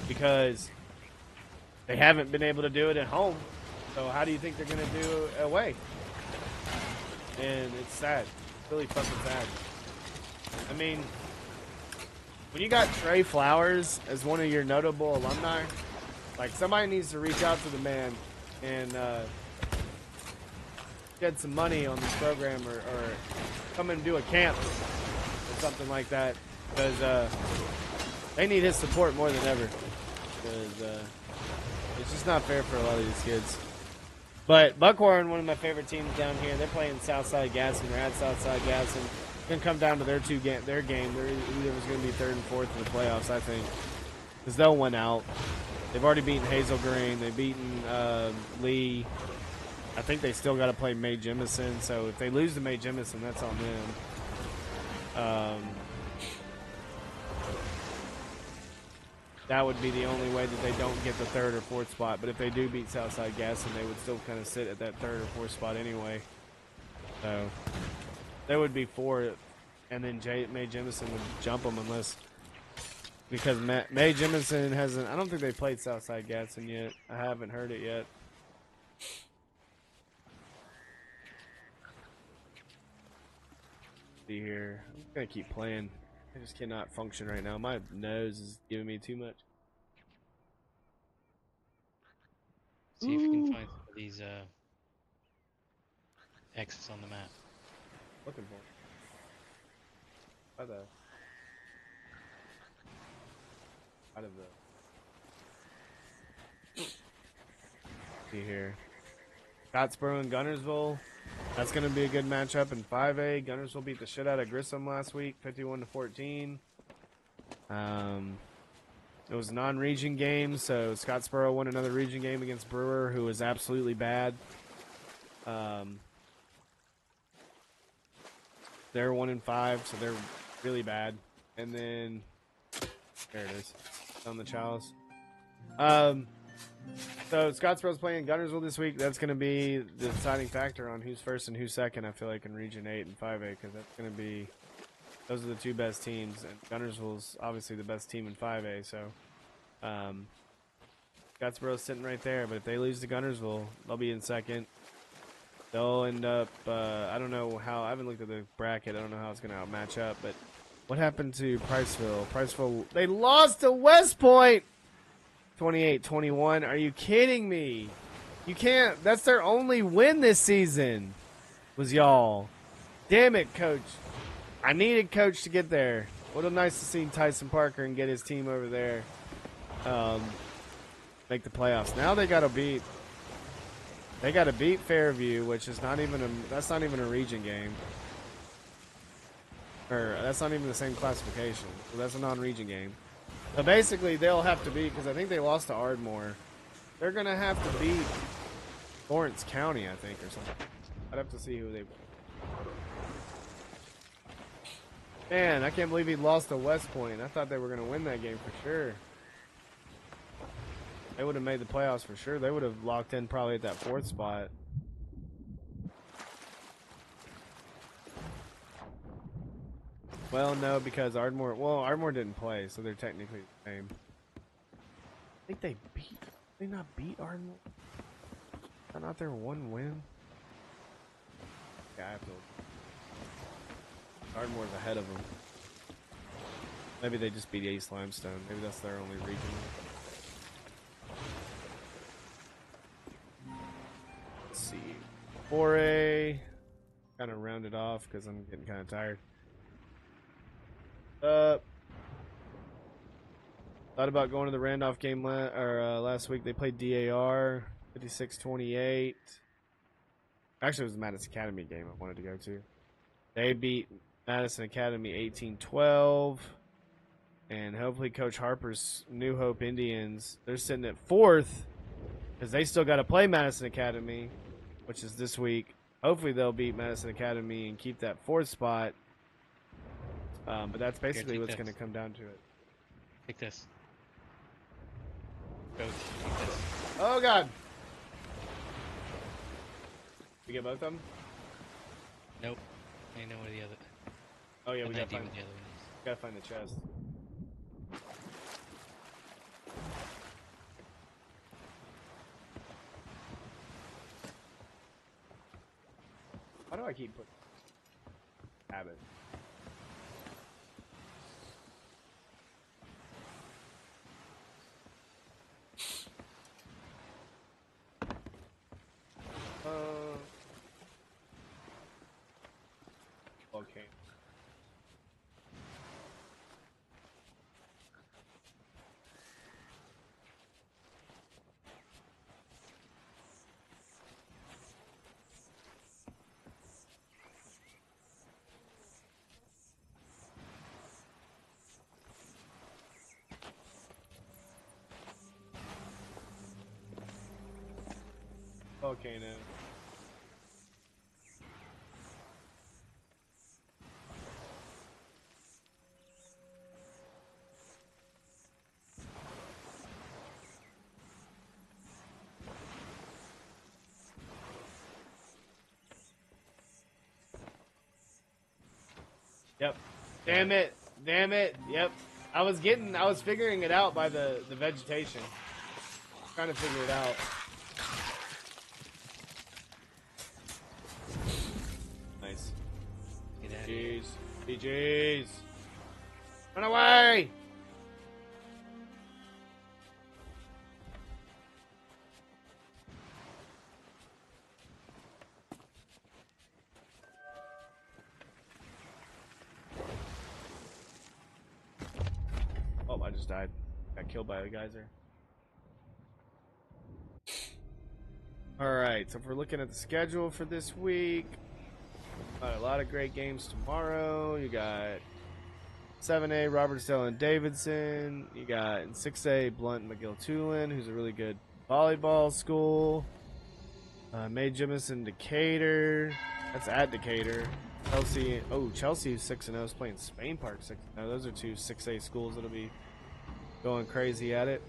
Because they haven't been able to do it at home. So how do you think they're going to do it away? And it's sad. It's really fucking sad. I mean, when you got Trey Flowers as one of your notable alumni, like, somebody needs to reach out to the man and get some money on this program or come and do a camp or something like that, because they need his support more than ever, because it's just not fair for a lot of these kids. But Buckhorn, one of my favorite teams down here, they're playing Southside Gaston. They're at Southside Gaston. It's going to come down to their game. They're either was going to be 3rd and 4th in the playoffs, I think, because they'll win out. They've already beaten Hazel Green. They've beaten Lee. I think they still got to play Mae Jemison. So if they lose to Mae Jemison, that's on them. that would be the only way that they don't get the third or fourth spot. But if they do beat Southside Gaston, they would still kind of sit at that third or fourth spot anyway. So they would be 4, and then Mae Jemison would jump them unless, because Mae Jemison hasn't. I don't think they played Southside Gaston yet. I haven't heard it yet. See here, I'm gonna keep playing. I just cannot function right now. My nose is giving me too much. See if you can find some of these X's on the map. Looking for. By the. Out of the. See here. Scottsboro and Gunnersville. That's going to be a good matchup in 5A. Gunnersville beat the shit out of Grissom last week, 51-14. It was a non-region game, so Scottsboro won another region game against Brewer, who was absolutely bad. They're 1-5, so they're really bad. And then there it is, on the chalice. So Scottsboro's playing Gunnersville this week. That's going to be the deciding factor on who's first and who's second, I feel like, in Region 8 and 5A, because that's going to be, those are the two best teams, and Gunnersville's obviously the best team in 5A, so Scottsboro's sitting right there, but if they lose to Gunnersville, they'll be in second. They'll end up, I don't know how, I haven't looked at the bracket, I don't know how it's going to outmatch up, but what happened to Priceville? Priceville, they lost to West Point! 28-21. Are you kidding me? You can't. That's their only win this season. Was y'all. Damn it, coach. I needed coach to get there. Would have nice to see Tyson Parker and get his team over there. Make the playoffs. Now they got to beat. They got to beat Fairview, which is not even a. That's not even a region game. Or that's not even the same classification. So that's a non-region game. So basically, they'll have to beat, because I think they lost to Ardmore. They're going to have to beat Lawrence County, I think, or something. I'd have to see who they... Man, I can't believe he lost to West Point. I thought they were going to win that game for sure. They would have made the playoffs for sure. They would have locked in probably at that 4th spot. Well, no, because Ardmore... Well, Ardmore didn't play, so they're technically the same. I think they beat... Did they not beat Ardmore? Is that not their one win? Yeah, I have to... Ardmore's ahead of them. Maybe they just beat Ace Limestone. Maybe that's their only region. Let's see. 4A. Kind of round it off because I'm getting kind of tired. Thought about going to the Randolph game last week. They played DAR 56-28. Actually, it was the Madison Academy game I wanted to go to. They beat Madison Academy 18-12. And hopefully Coach Harper's New Hope Indians, they're sitting at 4th because they still got to play Madison Academy, which is this week. Hopefully they'll beat Madison Academy and keep that 4th spot. But that's basically what's going to come down to it. Take this. Coach, take this. Oh, God. We get both of them? Nope. I know where the other... Oh, yeah, we got the other one is. to find the chest. Why do I keep putting... Habit. Okay. Volcano. Yep. Damn it. Damn it. Yep. I was figuring it out by the vegetation. Trying to figure it out. Nice. Get out of here. Jeez. GG's. Run away! Oh, I just died. Got killed by the geyser. Alright, so if we're looking at the schedule for this week, got a lot of great games tomorrow. You got 7A, Robertsdale and Davidson. You got in 6A, Blunt and McGill-Tulane, who's a really good volleyball school. May Jemison, Decatur. That's at Decatur. Chelsea. Oh, Chelsea 6-0 is playing Spain Park 6-0. Those are two 6A schools that'll be going crazy at it.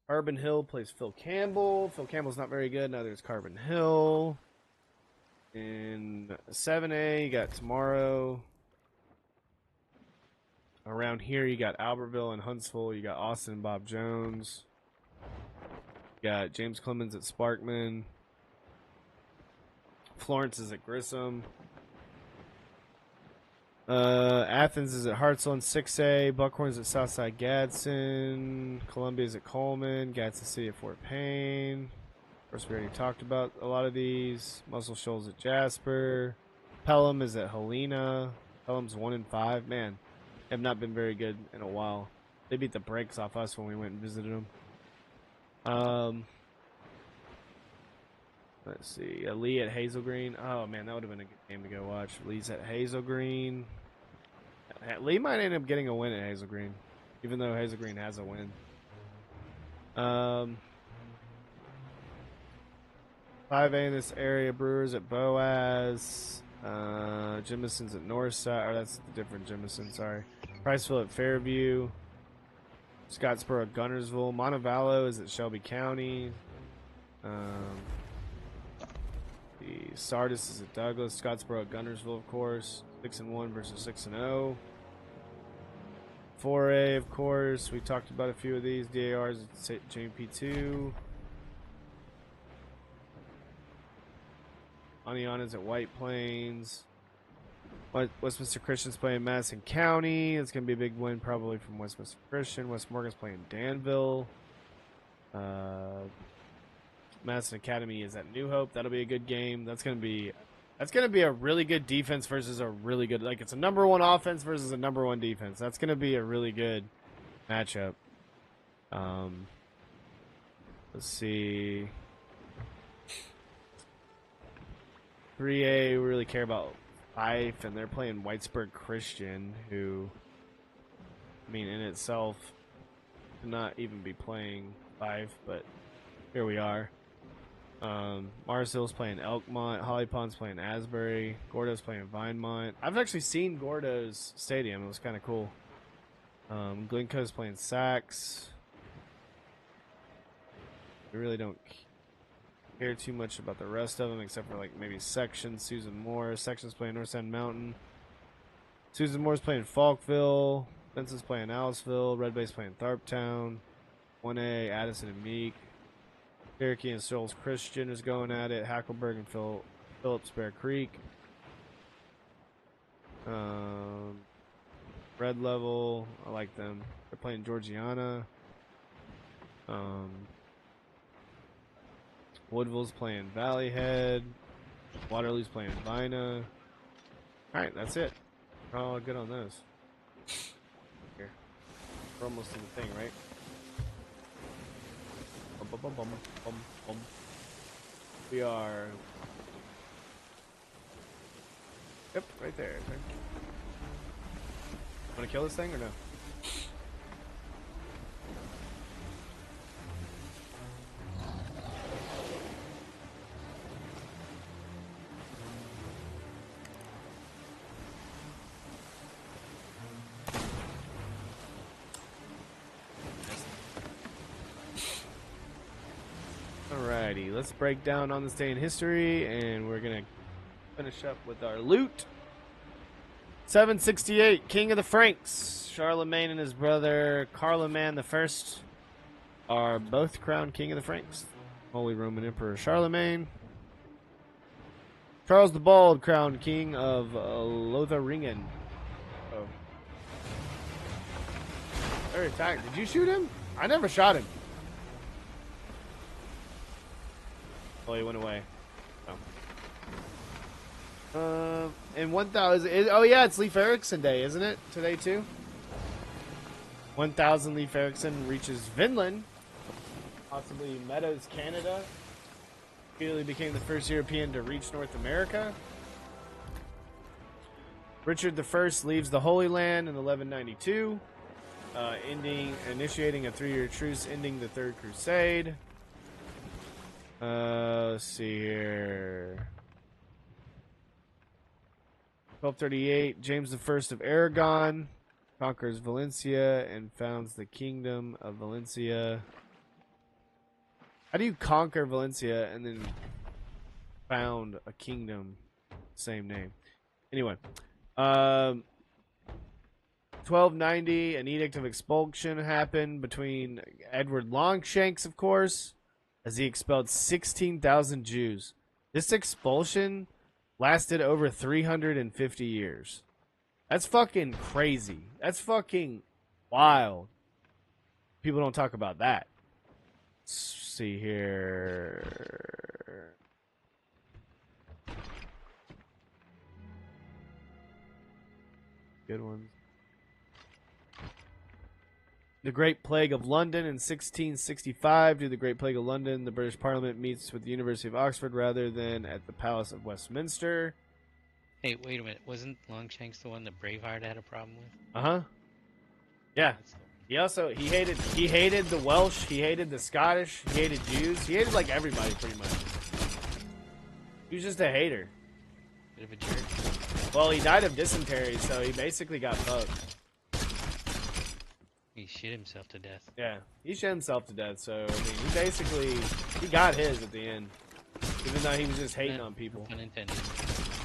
Carbon Hill plays Phil Campbell. Phil Campbell's not very good. Neither is Carbon Hill. In 7A, you got tomorrow. Around here, you got Albertville and Huntsville. You got Austin and Bob Jones. You got James Clemens at Sparkman. Florence is at Grissom. Athens is at Hartselle in 6A. Buckhorn's at Southside Gadsden. Columbia's at Coleman. Gadsden City at Fort Payne. Of course, we already talked about a lot of these. Muscle Shoals at Jasper. Pelham is at Helena. Pelham's 1-5. Man, have not been very good in a while. They beat the brakes off us when we went and visited them. Let's see. Lee at Hazel Green. Oh, man, that would have been a good game to go watch. Lee's at Hazel Green. Lee might end up getting a win at Hazel Green, even though Hazel Green has a win. 5A in this area. Brewers at Boaz. Jimison's at Northside. Or that's a different Jimison, sorry. Priceville at Fairview. Scottsboro at Gunnersville. Montevallo is at Shelby County. The Sardis is at Douglas. Scottsboro at Gunnersville, of course. 6-1 versus 6-0. 4A, of course. We talked about a few of these. DARs at JP2. Aniana's at White Plains. Westminster Christian's playing Madison County. It's going to be a big win probably from Westminster Christian. West Morgan's playing Danville. Madison Academy is at New Hope. That'll be a good game. That's going to be a really good defense versus a really good, like, it's a number one offense versus a number one defense. That's going to be a really good matchup. Let's see. 3A, we really care about Fife, and they're playing Whitesburg Christian, who, I mean, in itself, should not even be playing Fife, but here we are. Mars Hill's playing Elkmont. Holly Pond's playing Asbury. Gordo's playing Vinemont. I've actually seen Gordo's stadium. It was kind of cool. Glencoe's playing Sachs. We really don't care too much about the rest of them, except for like maybe Section, Susan Moore. Section's playing North End Mountain. Susan Moore's playing Falkville. Benson's playing Aliceville. Red Bay's playing Tharptown. 1A, Addison and Meek. Cherokee and Searles Christian is going at it. Hackleburg and Phillips Bear Creek. Red Level, I like them. They're playing Georgiana. Woodville's playing Valleyhead. Waterloo's playing Vina. Alright, that's it. We're all good on those. Here. We're almost in the thing, right? Bum, bum, bum, bum, bum. We are... Yep, right there. Okay. Want to kill this thing or no? Alrighty, let's break down on this day in history, and we're gonna Finish up with our loot. 768, King of the Franks. Charlemagne and his brother Carloman I are both crowned King of the Franks. Holy Roman Emperor Charlemagne. Charles the Bald, crowned King of Lotharingen. Oh. They're attacked. Did you shoot him? I never shot him. Oh, he went away. Oh. In 1000. Oh, yeah, it's Leif Erikson Day, isn't it? Today, too? 1000 Leif Erikson reaches Vinland. Possibly Meadows, Canada. Immediately became the first European to reach North America. Richard I leaves the Holy Land in 1192, initiating a 3-year truce, ending the Third Crusade. Let's see here. 1238, James I of Aragon conquers Valencia and founds the Kingdom of Valencia. How do you conquer Valencia and then found a kingdom? Same name. Anyway. 1290, an edict of expulsion happened between Edward Longshanks, of course, as he expelled 16,000 Jews. This expulsion lasted over 350 years. That's fucking crazy. That's fucking wild. People don't talk about that. See here. Good ones. The Great Plague of London in 1665. Due to the Great Plague of London, the British Parliament meets with the University of Oxford rather than at the Palace of Westminster. Hey, wait a minute. Wasn't Longshanks the one that Braveheart had a problem with? Uh-huh. Yeah. He hated the Welsh, he hated the Scottish, he hated Jews, he hated like everybody pretty much. He was just a hater. Bit of a jerk. Well, he died of dysentery, so he basically got fucked. He shit himself to death. Yeah, he shit himself to death, so I mean, he got his at the end. Even though he was just hating on people. Unintended.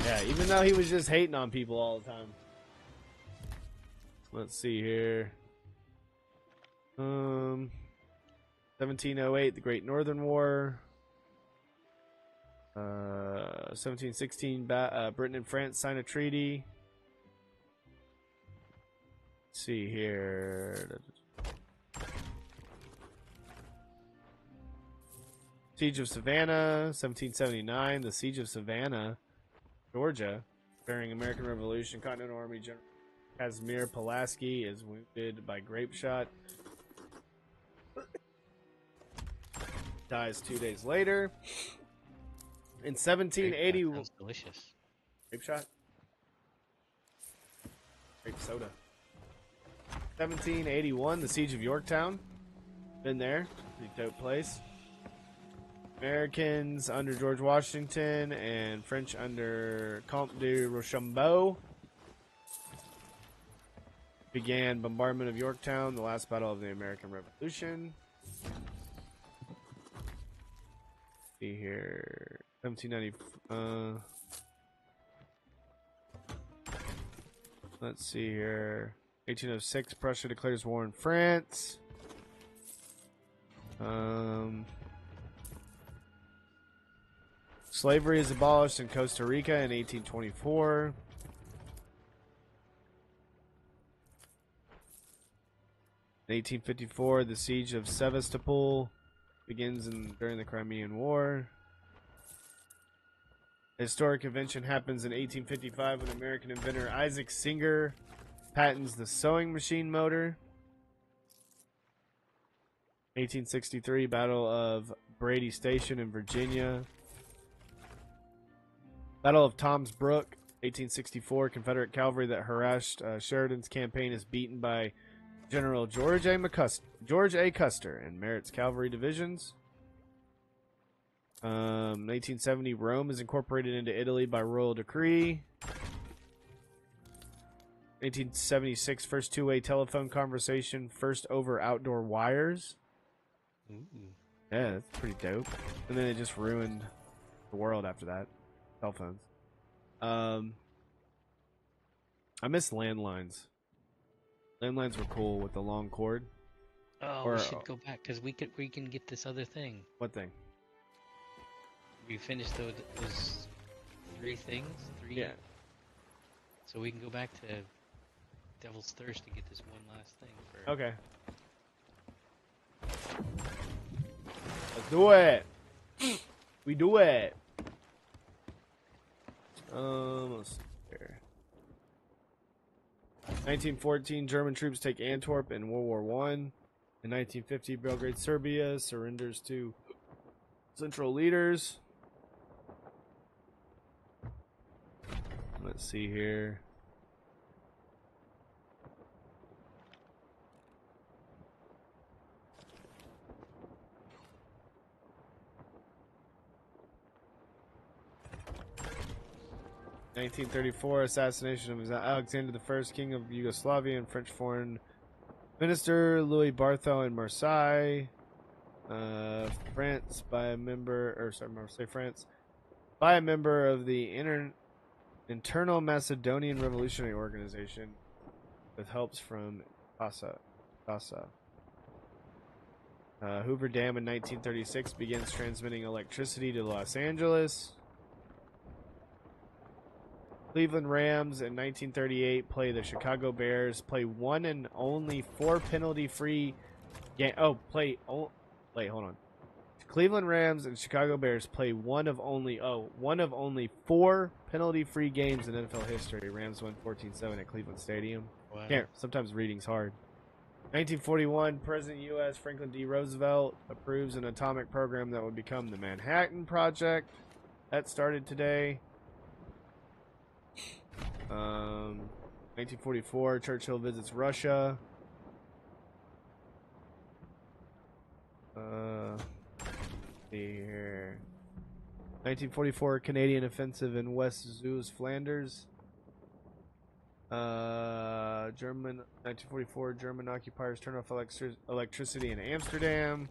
Yeah, even though he was just hating on people all the time. Let's see here. 1708, the Great Northern War. 1716, Britain and France sign a treaty. Let's see here. Siege of Savannah, 1779. The Siege of Savannah, Georgia, during American Revolution. Continental Army General Casimir Pulaski is wounded by grape shot. Dies 2 days later. In 1780, sounds delicious. Grape shot, grape soda. 1781, the Siege of Yorktown. Been there, pretty dope place. Americans under George Washington and French under Comte de Rochambeau began bombardment of Yorktown, the last battle of the American Revolution. See here, 1790. Let's see here. 1806, Prussia declares war on France. Slavery is abolished in Costa Rica in 1824. In 1854, the siege of Sevastopol begins during the Crimean War. A historic invention happens in 1855 when American inventor Isaac Singer patents the sewing machine motor. 1863, Battle of Brady Station in Virginia. Battle of Tom's Brook, 1864. Confederate cavalry that harassed Sheridan's campaign is beaten by General George A. Custer and Merritt's cavalry divisions. 1970, Rome is incorporated into Italy by royal decree. 1876, first two-way telephone conversation, first over outdoor wires. Ooh. Yeah, that's pretty dope. And then it just ruined the world after that. Cell phones. I miss landlines. Landlines were cool with the long cord. Oh, Or- we should go back because we can get this other thing. What thing? We finished those 3 things. 3. Yeah. So we can go back to Devil's Thirst to get this one last thing. For... Okay. Let's do it. We do it. Let's see here. 1914, German troops take Antwerp in World War One. In 1950, Belgrade, Serbia surrenders to Central leaders. Let's see here. In 1934, assassination of Alexander I, King of Yugoslavia, and French Foreign Minister Louis Barthel in Marseille, France, by a member, France, by a member of the Internal Macedonian Revolutionary Organization, with helps from CASA. Hoover Dam in 1936 begins transmitting electricity to Los Angeles. Cleveland Rams in 1938 play the Chicago Bears, play one and only 4 penalty-free game. Wait, hold on. Cleveland Rams and Chicago Bears play one of only 4 penalty-free games in NFL history. Rams won 14-7 at Cleveland Stadium. Wow. Can't, sometimes reading's hard. 1941, President U.S. Franklin D. Roosevelt approves an atomic program that would become the Manhattan Project. That started today. 1944, Churchill visits Russia. Let's see here. 1944, Canadian offensive in West Zeus, Flanders. 1944, German occupiers turn off electricity in Amsterdam.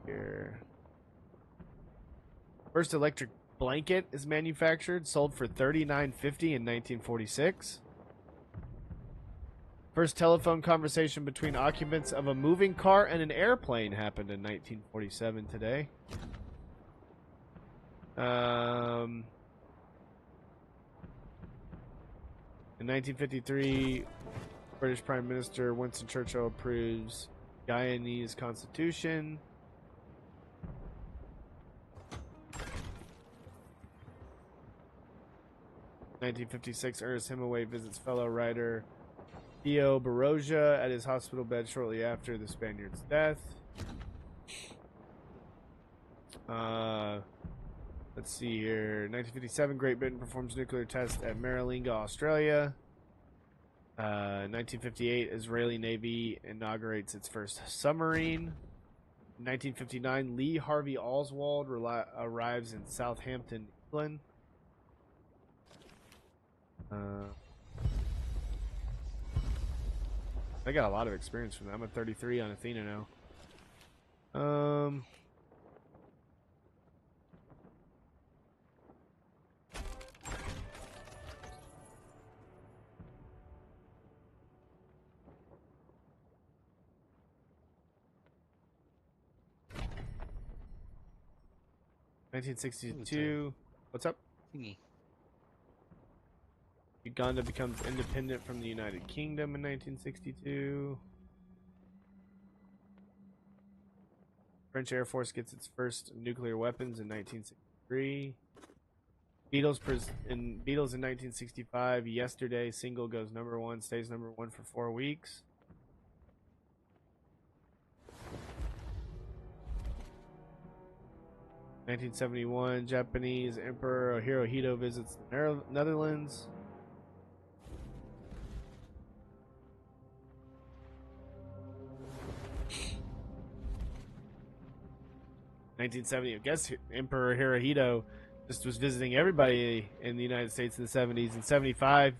Here. First electric blanket is manufactured, sold for $39.50 in 1946. First telephone conversation between occupants of a moving car and an airplane happened in 1947 today. In 1953, British Prime Minister Winston Churchill approves Guyanese Constitution. In 1956, Ernest Hemingway visits fellow writer Theo Baroja at his hospital bed shortly after the Spaniard's death. Let's see here. 1957, Great Britain performs nuclear test at Maralinga, Australia. 1958, Israeli Navy inaugurates its first submarine. 1959, Lee Harvey Oswald arrives in Southampton, England. I got a lot of experience from that. I'm at 33 on Athena now. 1962. What's up? Thingy. Uganda becomes independent from the United Kingdom in 1962. French Air Force gets its first nuclear weapons in 1963. Beatles in 1965. Yesterday single goes #1, stays #1 for 4 weeks. In 1971, Japanese Emperor Hirohito visits the Netherlands. In 1970, I guess Emperor Hirohito just was visiting everybody in the United States in the 70s. In 75,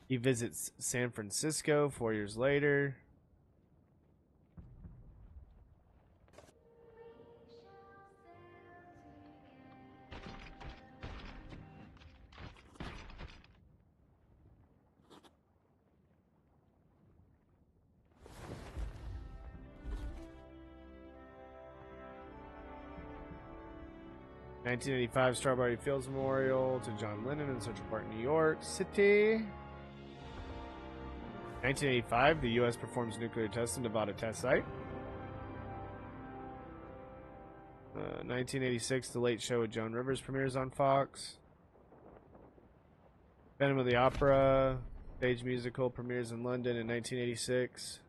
he visits San Francisco 4 years later. 1985 Strawberry Fields Memorial to John Lennon in Central Park, New York City. 1985, the U.S. performs nuclear tests in Nevada test site. 1986, The Late Show with Joan Rivers premieres on Fox. Phantom of the Opera, stage musical, premieres in London in 1986.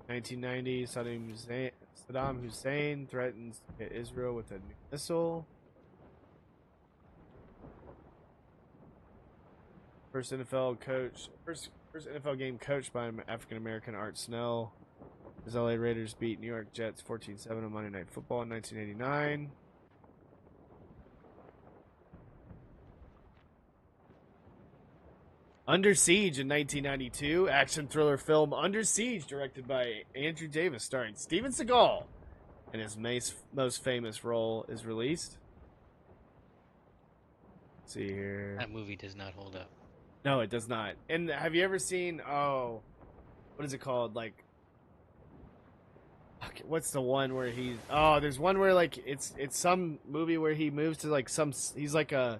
(1990) Saddam Hussein threatens to hit Israel with a new missile. First NFL game coached by African American Art Snell. As LA Raiders beat New York Jets 14-7 on Monday Night Football in 1989. Under Siege in 1992, action thriller film Under Siege, directed by Andrew Davis, starring Steven Seagal, and his most famous role is released. Let's see here. That movie does not hold up. No, it does not. And have you ever seen, what is it called? Like, what's the one where there's one where like it's some movie where he moves to like he's like a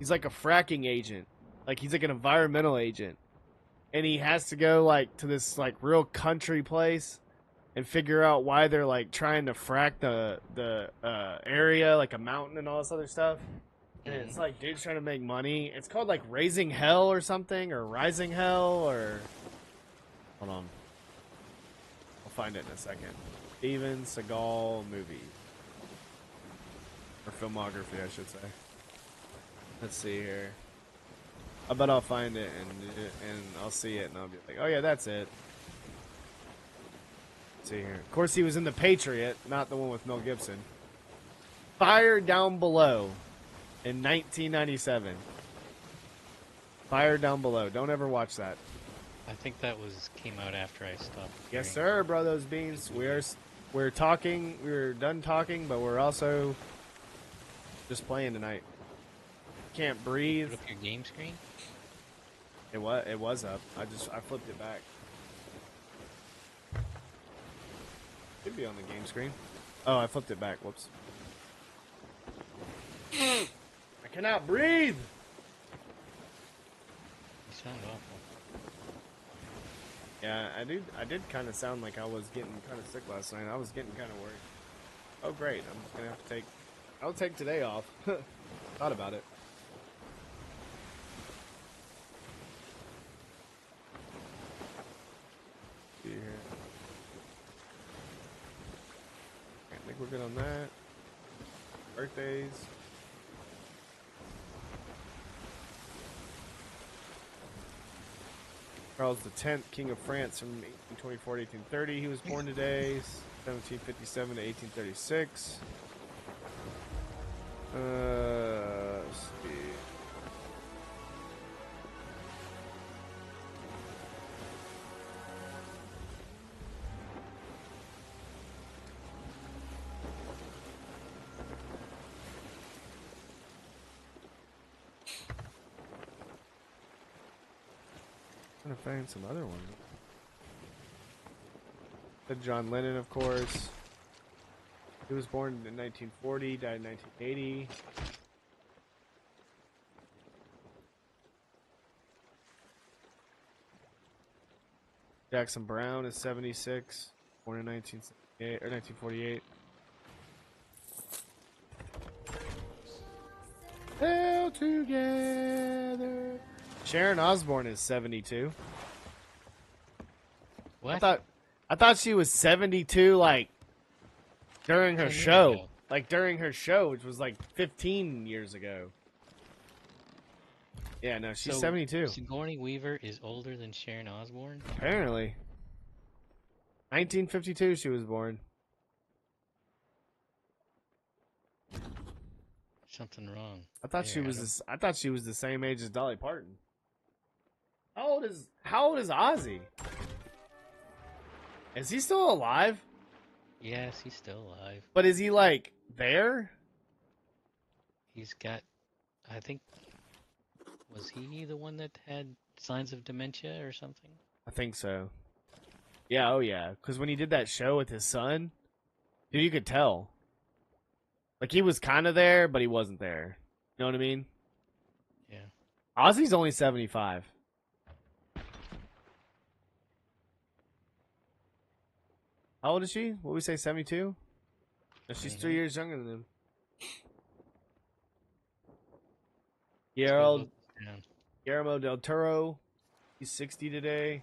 fracking agent. Like he's like an environmental agent. And he has to go like to this like real country place and figure out why they're like trying to frack the area, like a mountain and all this other stuff. And it's like dude's trying to make money. It's called like Raising Hell or something, or Rising Hell, or hold on. I'll find it in a second. Steven Seagal movie. Or filmography, I should say. Let's see here. I bet I'll find it and I'll see it and I'll be like, oh yeah, that's it. Let's see here. Of course he was in The Patriot, not the one with Mel Gibson. Fire Down Below. In 1997. Fire Down Below. Don't ever watch that. I think that came out after I stopped. Yes, sir, Brothers Beans. We're talking. We're done talking, but we're also just playing tonight. Can't breathe. Put up your game screen? It was up. I flipped it back. Should be on the game screen. Oh, I flipped it back. Whoops. I cannot breathe. You sound awful. Yeah, I did kind of sound like I was getting kind of sick last night. I was getting kind of worried. Oh, great. I'm just going to have to I'll take today off. Thought about it. See here. I think we're good on that. Birthdays. Charles X, King of France from 1824 to 1830. He was born today, 1757 to 1836. Let's see. I'm trying to find some other ones. The John Lennon, of course. He was born in 1940, died in 1980. Jackson Brown is 76, born in 1978 or 1948. Held together. Sharon Osbourne is 72. What? I thought she was 72 like during her 10 years show. ago. Like during her show, which was like 15 years ago. Yeah, no, she's 72. Sigourney Weaver is older than Sharon Osbourne? Apparently. 1952 she was born. Something wrong. I thought There, I thought she was the same age as Dolly Parton. How old is Ozzy? Is he still alive? Yes, he's still alive. But is he like there? He's got, I think, was he the one that had signs of dementia or something? I think so. Yeah, oh yeah. Because when he did that show with his son, dude, you could tell. Like, he was kind of there, but he wasn't there. You know what I mean? Yeah. Ozzy's only 75. How old is she? What we say, 72? No, she's 3 years younger than him. Guillermo del Toro, he's 60 today.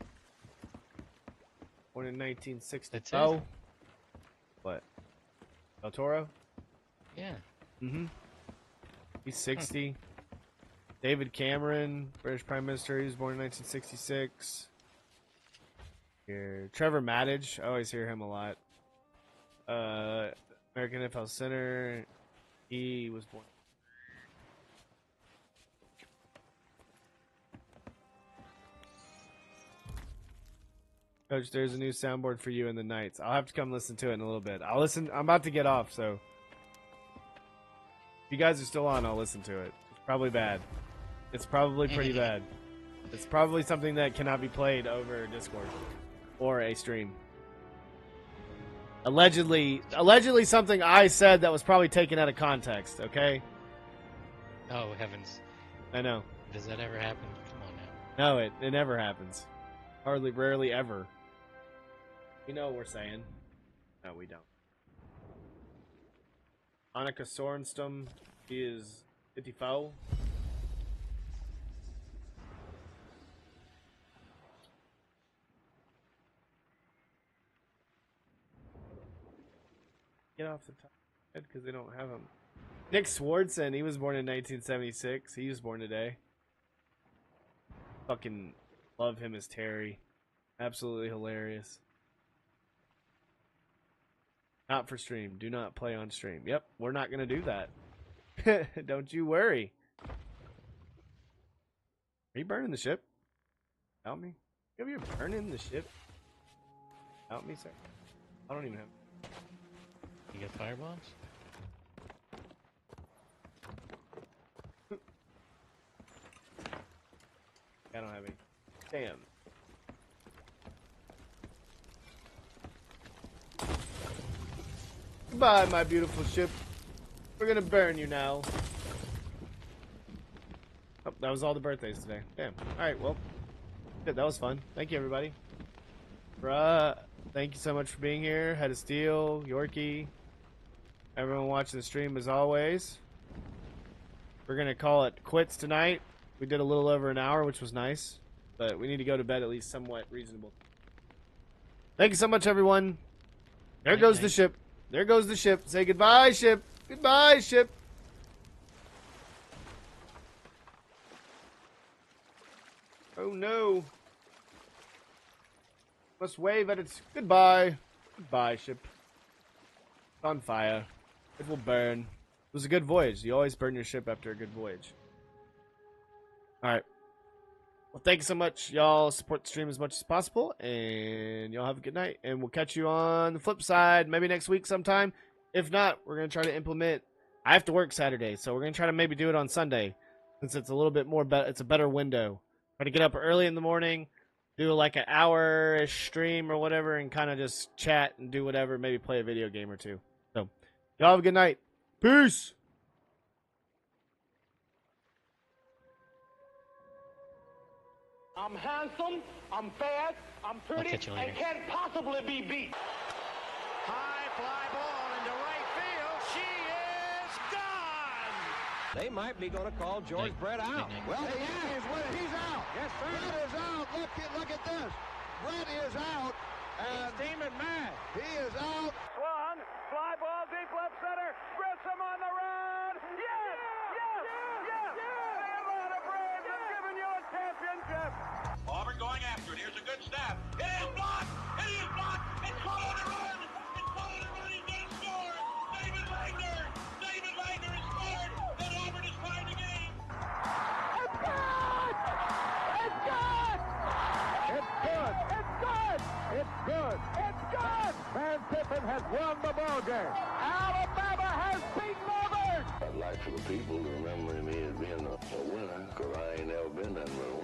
Born in 1960. That's it? Oh. What? Del Toro? Yeah. Mm-hmm. He's 60. David Cameron, British Prime Minister. He was born in 1966. Here, Trevor Maddich. I always hear him a lot. American NFL center. He was born. Coach, there's a new soundboard for you in the nights. I'll have to come listen to it in a little bit. I'll listen. I'm about to get off, so if you guys are still on, I'll listen to it. It's probably bad. It's probably pretty bad. It's probably something that cannot be played over Discord or a stream. Allegedly something I said that was probably taken out of context. Okay. Oh heavens! I know. Does that ever happen? Come on now. No, it never happens. Hardly, rarely, ever. You know what we're saying. No, we don't. Annika Sorenstam, he is 54. Get off the top because they don't have him. Nick Swartzen, he was born in 1976. He was born today. Fucking love him as Terry. Absolutely hilarious. Not for stream. Do not play on stream. Yep, we're not going to do that. Don't you worry. Are you burning the ship? Help me. Have you burning the ship? Help me, sir. I don't even have. You got firebombs? I don't have any. Damn. Goodbye, my beautiful ship. We're gonna burn you now. Oh, that was all the birthdays today. Damn. Alright, well. Good, that was fun. Thank you, everybody. Bruh, thank you so much for being here. Head of Steel, Yorkie. Everyone watching the stream as always. We're gonna call it quits tonight. We did a little over an hour, which was nice. But we need to go to bed at least somewhat reasonable. Thank you so much, everyone. There goes the ship. There goes the ship. Say goodbye, ship. Goodbye, ship. Oh, no. Must wave at its goodbye. Goodbye, ship. It's on fire. It will burn. It was a good voyage. You always burn your ship after a good voyage. Alright. Well, thank you so much. Y'all support the stream as much as possible. And y'all have a good night. And we'll catch you on the flip side. Maybe next week sometime. If not, we're going to try to implement. I have to work Saturday. So we're going to try to maybe do it on Sunday. Since it's a little bit more. It's a better window. Try to get up early in the morning. Do like an hour-ish stream or whatever. And kind of just chat and do whatever. Maybe play a video game or two. So y'all have a good night. Peace. I'm handsome, I'm fast, I'm pretty, catch you later. and can't possibly be beat. High fly ball into right field. She is gone. They might be going to call George Brett out. Well, he is. He's out. Yes, sir. Brett is out. Look at this. Brett is out. And He's steaming mad. he is out. Swung, fly ball deep left center. Grissom on the run. Yes! Yes! Yes! The Atlanta Braves have given you a championship. Auburn going after it. Here's a good snap. It is blocked. It is blocked. It's caught on the run. It's caught on the run. He's going to score. David Wagner. David Wagner has scored. And Auburn is tied the game. It's good! It's good! It's good! It's good! It's good! It's good! Van Tippen has won the ball game. Alabama has beaten Auburn. I'd like for the people to remember me as being a winner, because I ain't never been that little